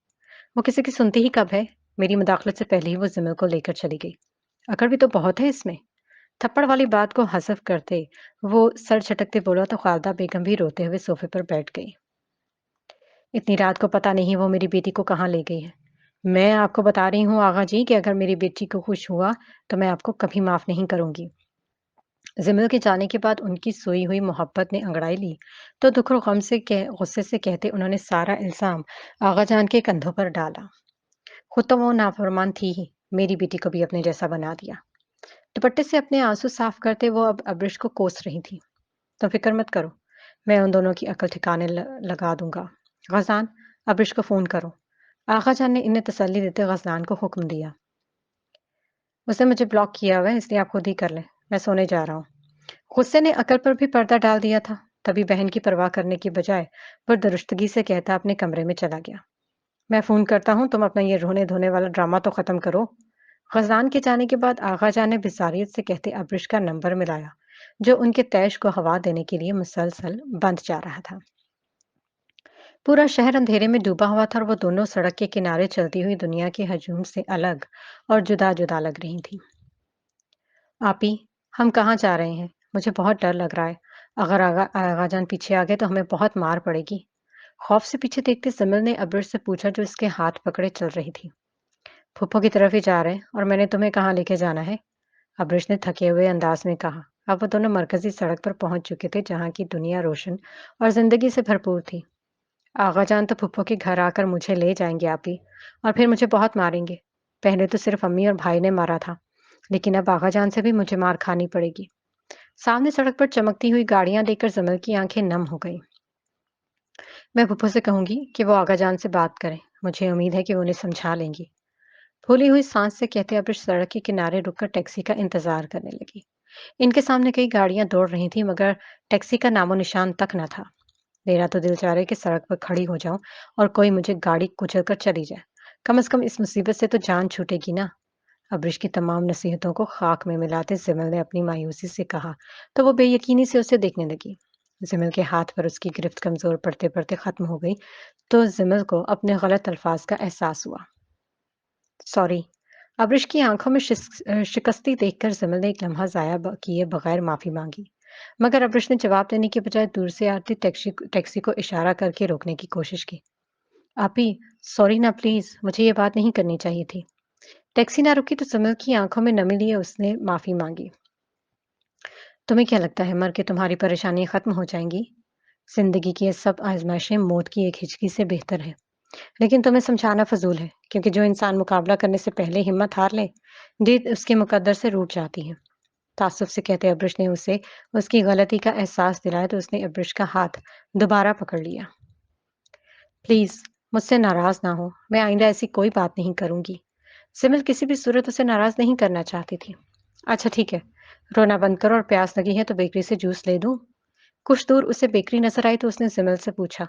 वो किसी की सुनती ही कब है? मेरी मुदाखलत से पहले ही वो जमल को लेकर चली गई। अकड़ भी तो बहुत है इसमें। थप्पड़ वाली बात को हज़फ करते वो सर झटकते बोला तो खालदा बेगम भी रोते हुए सोफे पर बैठ गई। इतनी रात को पता नहीं वो मेरी बेटी को कहाँ ले गई है। मैं आपको बता रही हूँ आगा जी कि अगर मेरी बेटी को कुछ हुआ तो मैं आपको कभी माफ नहीं करूंगी। जिमिल के जाने के बाद उनकी सोई हुई मोहब्बत ने अंगड़ाई ली तो दुख और गम से गुस्से से कहते उन्होंने सारा इल्जाम आगा जान के कंधों पर डाला। खुद तो वो नाफरमान थी ही, मेरी बेटी को भी अपने जैसा बना दिया। दुपट्टे से अपने आंसू साफ करते वो अब अब्रिश को कोस रही थी। तुम फिक्र मत करो, मैं उन दोनों की अकल ठिकाने लगा दूंगा। गजलान, अब्रिश को फोन करो। आगा जान ने इन्हें तसल्ली देते गजलान को हुक्म दिया। उसने मुझे ब्लॉक किया हुआ है, इसलिए आप खुद ही कर लें। मैं सोने जा रहा हूँ। गुस्से ने अकल पर भी पर्दा डाल दिया था। तभी बहन की परवाह करने की बजाय वो दुरुस्तगी से कहता अपने कमरे में चला गया। मैं फोन करता हूँ, तुम अपना ये रोने धोने वाला ड्रामा तो खत्म करो। गजलान के जाने के बाद आगा जान ने बिसारियत से कहते अब्रिश का नंबर मिलाया, जो उनके तैश को हवा देने के लिए मुसलसल बंद जा रहा था। पूरा शहर अंधेरे में डूबा हुआ था और वो दोनों सड़क के किनारे चलती हुई दुनिया के हजूम से अलग और जुदा जुदा लग रही थी। आपी, हम कहाँ जा रहे हैं? मुझे बहुत डर लग रहा है। अगर आगाजान पीछे आ गए तो हमें बहुत मार पड़ेगी। खौफ से पीछे देखते जमील ने अब्रिश से पूछा, जो इसके हाथ पकड़े चल रही थी। फूफो की तरफ ही जा रहे हैं, और मैंने तुम्हें कहाँ लेके जाना है? अब्रिश ने थके हुए अंदाज में कहा। अब वो दोनों मरकजी सड़क पर पहुंच चुके थे, जहाँ की दुनिया रोशन और जिंदगी से भरपूर थी। आगाजान तो फूफो के घर आकर मुझे ले जाएंगे आपी, और फिर मुझे बहुत मारेंगे। पहले तो सिर्फ अम्मी और भाई ने मारा था, लेकिन अब आगाजान से भी मुझे मार खानी पड़ेगी। सामने सड़क पर चमकती हुई गाड़ियां देखकर जमल की आंखें नम हो गईं। मैं फूफो से कहूंगी कि वो आगाजान से बात करें। मुझे उम्मीद है कि वो उन्हें समझा लेंगी। फूली हुई सांस से कहते अब्रिश सड़क के किनारे रुककर टैक्सी का इंतजार करने लगी। इनके सामने कई गाड़ियां दौड़ रही थीं, मगर टैक्सी का नामो निशान तक न था। मेरा तो दिल चाह रहा है कि सड़क पर खड़ी हो जाऊं और कोई मुझे गाड़ी कुचल कर चली जाए। कम से कम इस मुसीबत से तो जान छूटेगी ना। अब्रिश की तमाम नसीहतों को खाक में मिलाते जिमिल ने अपनी मायूसी से कहा, तो वो बेयकीनी से उसे देखने लगी। जिमिल के हाथ पर उसकी गिरफ्त कमजोर पड़ते पड़ते खत्म हो गई तो जिमिल को अपने गलत अल्फाज का एहसास हुआ। सॉरी। अब्रिश की आंखों में शिकस्ती देखकर जिमिल ने एक लम्हा जाया किए बगैर माफी मांगी, मगर अब्रिश ने जवाब देने के बजाय दूर से आती टैक्सी को इशारा करके रोकने की कोशिश की। आपी, सॉरी ना प्लीज, मुझे ये बात नहीं करनी चाहिए थी। टैक्सी ना रुकी तो जिमिल की आंखों में नमी लिए उसने माफी मांगी। तुम्हें क्या लगता है मर के तुम्हारी परेशानियां खत्म हो जाएंगी? जिंदगी की ये सब आजमाइशें मौत की एक हिचकी से बेहतर है। लेकिन तुम्हें समझाना फजूल है, क्योंकि जो इंसान मुकाबला करने से पहले हिम्मत हार ले, जीत उसके मुकद्दर से रूठ जाती है। तासुफ से कहते अब्रिश ने उसे उसकी गलती का एहसास दिलाया तो उसने अब्रिश का हाथ दोबारा पकड़ लिया। प्लीज, मुझसे नाराज ना हो, मैं आइंदा ऐसी कोई बात नहीं करूंगी। सिमिल किसी भी सूरत उसे नाराज नहीं करना चाहती थी। अच्छा ठीक है, रोना बंद करो और प्यास लगी है तो बेकरी से जूस ले दूं? कुछ दूर उसे बेकरी नजर आई तो उसने सिमिल से पूछा।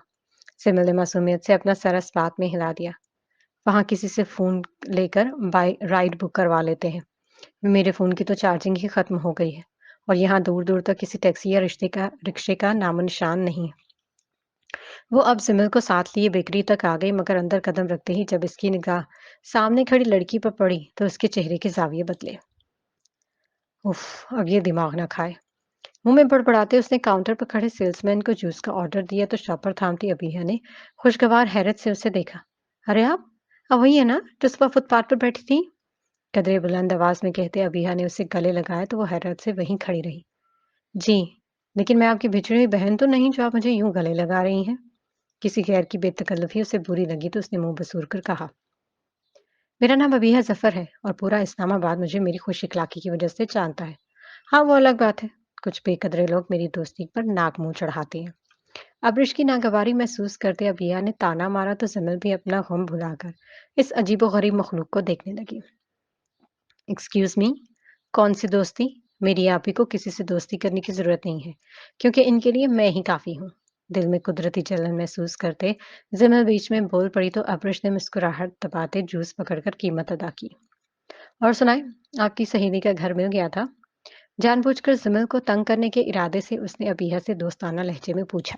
सिमिल ने मासूमियत से अपना सर इस बात में हिला दिया। वहां किसी से फोन लेकर बाई राइड बुक करवा लेते हैं। میرے فون کی تو چارجنگ ہی ختم ہو گئی ہے اور یہاں دور دور تک کسی ٹیکسی یا رکشے کا نام و نشان نہیں ہے۔ وہ اب زمل کو ساتھ لیے بیکری تک آ گئی، مگر اندر قدم رکھتے ہی جب اس کی نگاہ سامنے کھڑی لڑکی پر پڑی تو اس کے چہرے کے زاویے بدلے۔ اف، اب یہ دماغ نہ کھائے۔ منہ میں بڑبڑاتے اس نے کاؤنٹر پر کھڑے سیلس مین کو جوس کا آرڈر دیا تو شاپ پر تھامتی ابیہ نے خوشگوار حیرت سے اسے دیکھا۔ ارے آپ وہی ہے نا جو صبح فٹ پاتھ پر بیٹھی تھی؟ قدرے بلند آواز میں کہتے ابیہ نے اسے گلے لگایا تو وہ حیرت سے وہیں کھڑی رہی۔ جی، لیکن میں آپ کی بچھڑی ہوئی بہن تو نہیں جو آپ مجھے یوں گلے لگا رہی ہیں؟ کسی غیر کی بے تکلفی اسے بری لگی تو اس نے منہ بسور کر کہا، میرا نام ابیہ ظفر ہے اور پورا اسلام آباد مجھے میری خوش اخلاقی کی وجہ سے جانتا ہے۔ ہاں وہ الگ بات ہے، کچھ بے قدرے لوگ میری دوستی پر ناک منہ چڑھاتے ہیں۔ ابرش کی ناگواری محسوس کرتے ابیہ نے تانا مارا تو زمل بھی اپنا غم بھلا کر اس عجیب و غریب مخلوق کو دیکھنے لگی۔ ایکسکیوز می، کون سی دوستی؟ میری آپ ہی کو کسی سے دوستی کرنے کی ضرورت نہیں ہے کیونکہ ان کے لیے میں ہی کافی ہوں۔ دل میں قدرتی جلن محسوس کرتے زمل بیچ میں بول پڑی تو ابرش نے مسکراہٹ دباتے جوس پکڑ کر قیمت ادا کی۔ اور سنائے، آپ کی سہیلی کا گھر مل گیا تھا؟ جان بوجھ کر زمل کو تنگ کرنے کے ارادے سے اس نے ابیہ سے دوستانہ لہجے میں پوچھا۔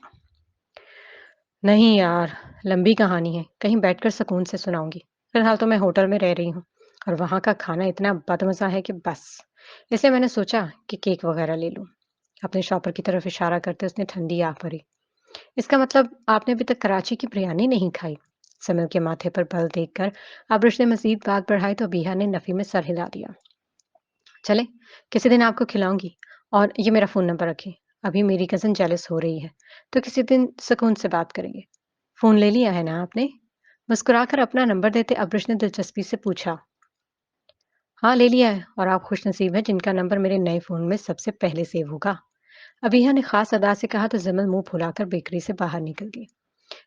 نہیں یار، لمبی کہانی ہے، کہیں بیٹھ کر سکون سے سناؤں گی۔ فی الحال تو میں ہوٹل میں رہ رہی ہوں اور وہاں کا کھانا اتنا بدمزہ ہے کہ بس، اس لیے میں نے سوچا کہ کیک وغیرہ لے لوں۔ اپنے شاپر کی طرف اشارہ کرتے اس نے ٹھنڈی آہ بھری۔ اس کا مطلب آپ نے ابھی تک کراچی کی بریانی نہیں کھائی؟ سمل کے ماتھے پر بل دیکھ کر ابرش نے مزید بات بڑھائی تو ابیہ نے نفی میں سر ہلا دیا۔ چلے، کسی دن آپ کو کھلاؤں گی، اور یہ میرا فون نمبر رکھیں۔ ابھی میری کزن جیلس ہو رہی ہے تو کسی دن سکون سے بات کریں گے۔ فون لے لیا ہے نا آپ نے؟ مسکرا کر اپنا نمبر دیتے ابرش نے دلچسپی سے پوچھا۔ ہاں لے لیا ہے، اور آپ خوش نصیب ہیں جن کا نمبر میرے نئے فون میں سب سے پہلے سیو ہوگا۔ ابیہ نے خاص ادا سے کہا تو زمل منہ پھلا کر بیکری سے باہر نکل گئی،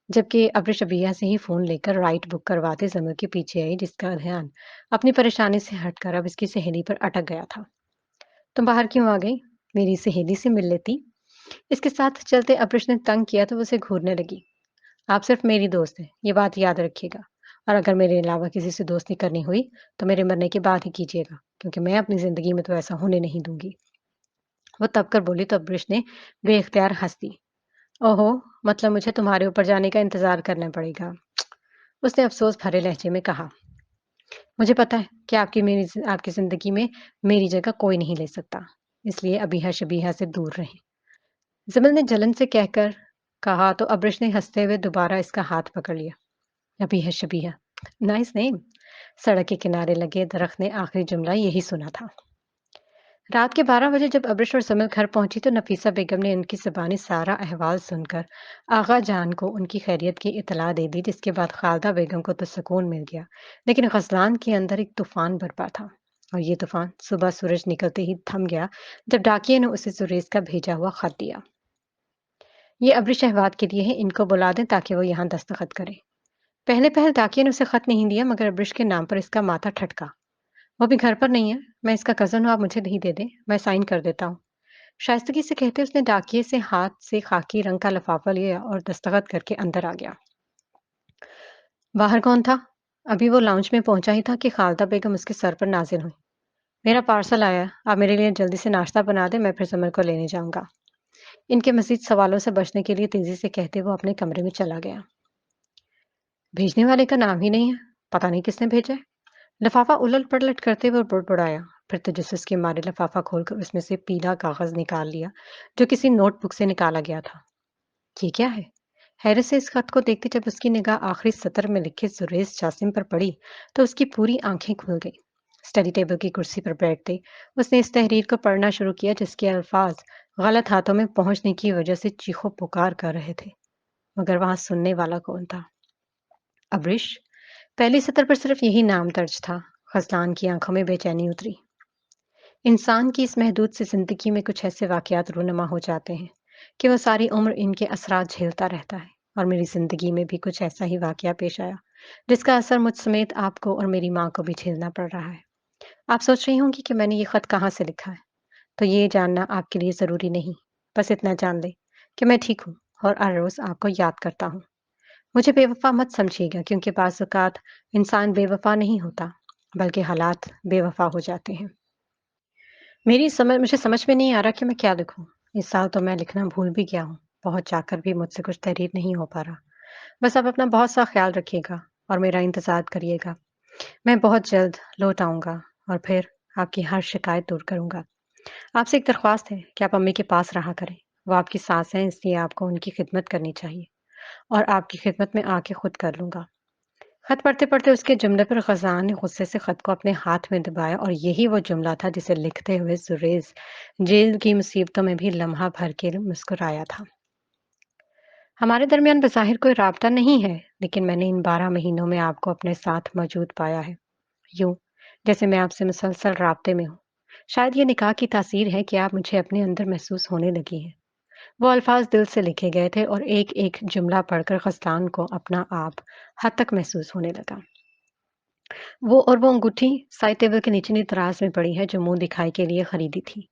جبکہ ابرش ابیہ سے ہی فون لے کر رائڈ بک کرواتے زمل کے پیچھے آئی جس کا دھیان اپنی پریشانی سے ہٹ کر اب اس کی سہیلی پر اٹک گیا تھا۔ تم باہر کیوں آ گئی؟ میری سہیلی سے مل لیتی۔ اس کے ساتھ چلتے ابرش نے تنگ کیا تو وہ اسے گھورنے لگی۔ آپ صرف میری دوست ہیں، یہ بات یاد رکھیے گا، اور اگر میرے علاوہ کسی سے دوستی کرنی ہوئی تو میرے مرنے کے بعد ہی کیجیے گا، کیونکہ میں اپنی زندگی میں تو ایسا ہونے نہیں دوں گی۔ وہ تب کر بولی تو ابرش نے بے اختیار ہنس دی۔ اوہو، مطلب مجھے تمہارے اوپر جانے کا انتظار کرنا پڑے گا، اس نے افسوس بھرے لہجے میں کہا۔ مجھے پتا ہے کہ آپ کی زندگی میں میری جگہ کوئی نہیں لے سکتا، اس لیے ابیہ شبیہ سے دور رہیں۔ زمل نے جلن سے کہہ کر کہا تو ابرش نے ہنستے ہوئے دوبارہ اس کا ہاتھ پکڑ لیا۔ ابیہ شبیہ، نائس نیم۔ سڑک کے کنارے لگے درخت نے آخری جملہ یہی سنا تھا۔ رات کے 12 بجے جب ابرش اور زمل گھر پہنچی تو نفیسہ بیگم نے ان کی زبانی سارا احوال سن کر آغا جان کو ان کی خیریت کی اطلاع دے دی، جس کے بعد خالدہ بیگم کو تو سکون مل گیا، لیکن غزلان کے اندر ایک طوفان برپا تھا، اور یہ طوفان صبح سورج نکلتے ہی تھم گیا جب ڈاکیے نے اسے زریز کا بھیجا ہوا خط دیا۔ یہ ابرش احواد کے لیے ہے، ان کو بلا دیں تاکہ وہ یہاں دستخط کریں۔ پہلے پہل ڈاکیے نے اسے خط نہیں دیا، مگر ابرش کے نام پر اس کا ماتھا ٹھٹکا۔ وہ بھی گھر پر نہیں ہے، میں اس کا کزن ہوں، آپ مجھے نہیں دے دیں، میں سائن کر دیتا ہوں۔ شائستگی سے کہتے اس نے ڈاکیے سے ہاتھ سے خاکی رنگ کا لفافہ لیا اور دستخط کر کے اندر آ گیا۔ باہر کون تھا؟ ابھی وہ لاؤنج میں پہنچا ہی تھا کہ خالدہ بیگم اس کے سر پر نازل ہوئی۔ میرا پارسل آیا، آپ میرے لیے جلدی سے ناشتہ بنا دیں، میں پھر سمر کو لینے جاؤں گا۔ ان کے مزید سوالوں سے بچنے کے لیے تیزی سے کہتے وہ اپنے کمرے میں چلا گیا۔ بھیجنے والے کا نام ہی نہیں ہے، پتہ نہیں کس نے بھیجا ہے۔ لفافہ الٹ پلٹ کرتے وہ بڑبڑایا، پھر تجسس کے مارے لفافہ کھول کر اس میں سے پیلا کاغذ نکال لیا جو کسی نوٹ بک سے نکالا گیا تھا۔ یہ کیا ہے؟ حیرت سے اس خط کو دیکھتے جب اس کی نگاہ آخری سطر میں لکھے زریز جاسم پر پڑی تو اس کی پوری آنکھیں کھل گئی۔ اسٹڈی ٹیبل کی کرسی پر بیٹھتے اس نے اس تحریر کو پڑھنا شروع کیا جس کے الفاظ غلط ہاتھوں میں پہنچنے کی وجہ سے چیخو پکار کر رہے تھے، مگر وہاں سننے والا کون تھا؟ ابرش۔ پہلی سطر پر صرف یہی نام درج تھا۔ غزلان کی آنکھوں میں بے چینی اتری۔ انسان کی اس محدود سی زندگی میں کچھ ایسے واقعات رونما ہو جاتے ہیں کہ وہ ساری عمر ان کے اثرات جھیلتا رہتا ہے، اور میری زندگی میں بھی کچھ ایسا ہی واقعہ پیش آیا جس کا اثر مجھ سمیت آپ کو اور میری ماں کو بھی جھیلنا پڑ رہا ہے۔ آپ سوچ رہی ہوں گی کہ میں نے یہ خط کہاں سے لکھا ہے، تو یہ جاننا آپ کے لیے ضروری نہیں، بس اتنا جان لیں کہ میں ٹھیک ہوں اور ہر روز آپ کو یاد کرتا ہوں۔ مجھے بے وفا مت سمجھیے گا، کیونکہ بعض اوقات انسان بے وفا نہیں ہوتا بلکہ حالات بے وفا ہو جاتے ہیں۔ मुझे समझ में नहीं आ रहा कि मैं क्या लिखूँ। इस साल तो मैं लिखना भूल भी गया हूँ। बहुत चाहकर भी मुझसे कुछ तहरीर नहीं हो पा रहा। बस आप अपना बहुत-सा ख़्याल रखिएगा और मेरा इंतज़ार करिएगा। मैं बहुत जल्द लौट आऊँगा और फिर आपकी हर शिकायत दूर करूँगा। आपसे एक दरख्वास्त है कि आप अम्मी के पास रहा करें। वो आपकी सास हैं, इसलिए आपको उनकी खिदमत करनी चाहिए और आपकी खिदमत में आके खुद कर लूँगा। खत पढ़ते-पढ़ते उसके जुमले पर ग़ज़ान ने गुस्से से खत को अपने हाथ में दबाया और यही वो जुमला था जिसे लिखते हुए जुरैज़ जेल की मुसीबतों में भी लम्हा भर के मुस्कुराया था। हमारे दरमियान बज़ाहिर कोई राब्ता नहीं है, लेकिन मैंने इन 12 महीनों में आपको अपने साथ मौजूद पाया है। यूँ, जैसे मैं आपसे मुसलसल राब्ते में हूँ। शायद ये निकाह की तासीर है कि आप मुझे अपने अंदर महसूस होने लगी हैं। वो अल्फाज दिल से लिखे गए थे और एक-एक जुमला पढ़कर ग़ज़लान को अपना आप हद तक महसूस होने लगा। वो अंगूठी साइड टेबल के निचली दराज में पड़ी है जो मुँह दिखाई के लिए खरीदी थी।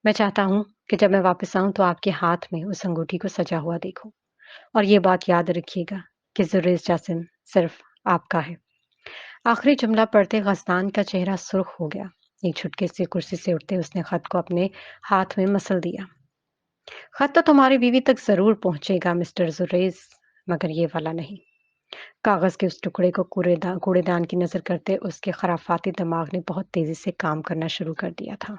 मैं चाहता हूँ कि जब मैं वापस आऊँ तो आपके हाथ में उस अंगूठी को सजा हुआ देखूँ। और ये बात याद रखिएगा कि ज़ुरैज़ जासिम सिर्फ़ आपका है। आखिरी जुमला पढ़ते ग़ज़्ज़ान का चेहरा सुर्ख़ हो गया। एक झुटके से कुर्सी से उठते उसने ख़त को अपने हाथ में मसल दिया। ख़त तो तुम्हारी बीवी तक ज़रूर पहुँचेगा मिस्टर ज़ुरैज़, मगर ये वाला नहीं। कागज़ के उस टुकड़े को कूड़ेदान की नज़र करते उसके खराफाती दिमाग ने बहुत तेज़ी से काम करना शुरू कर दिया था।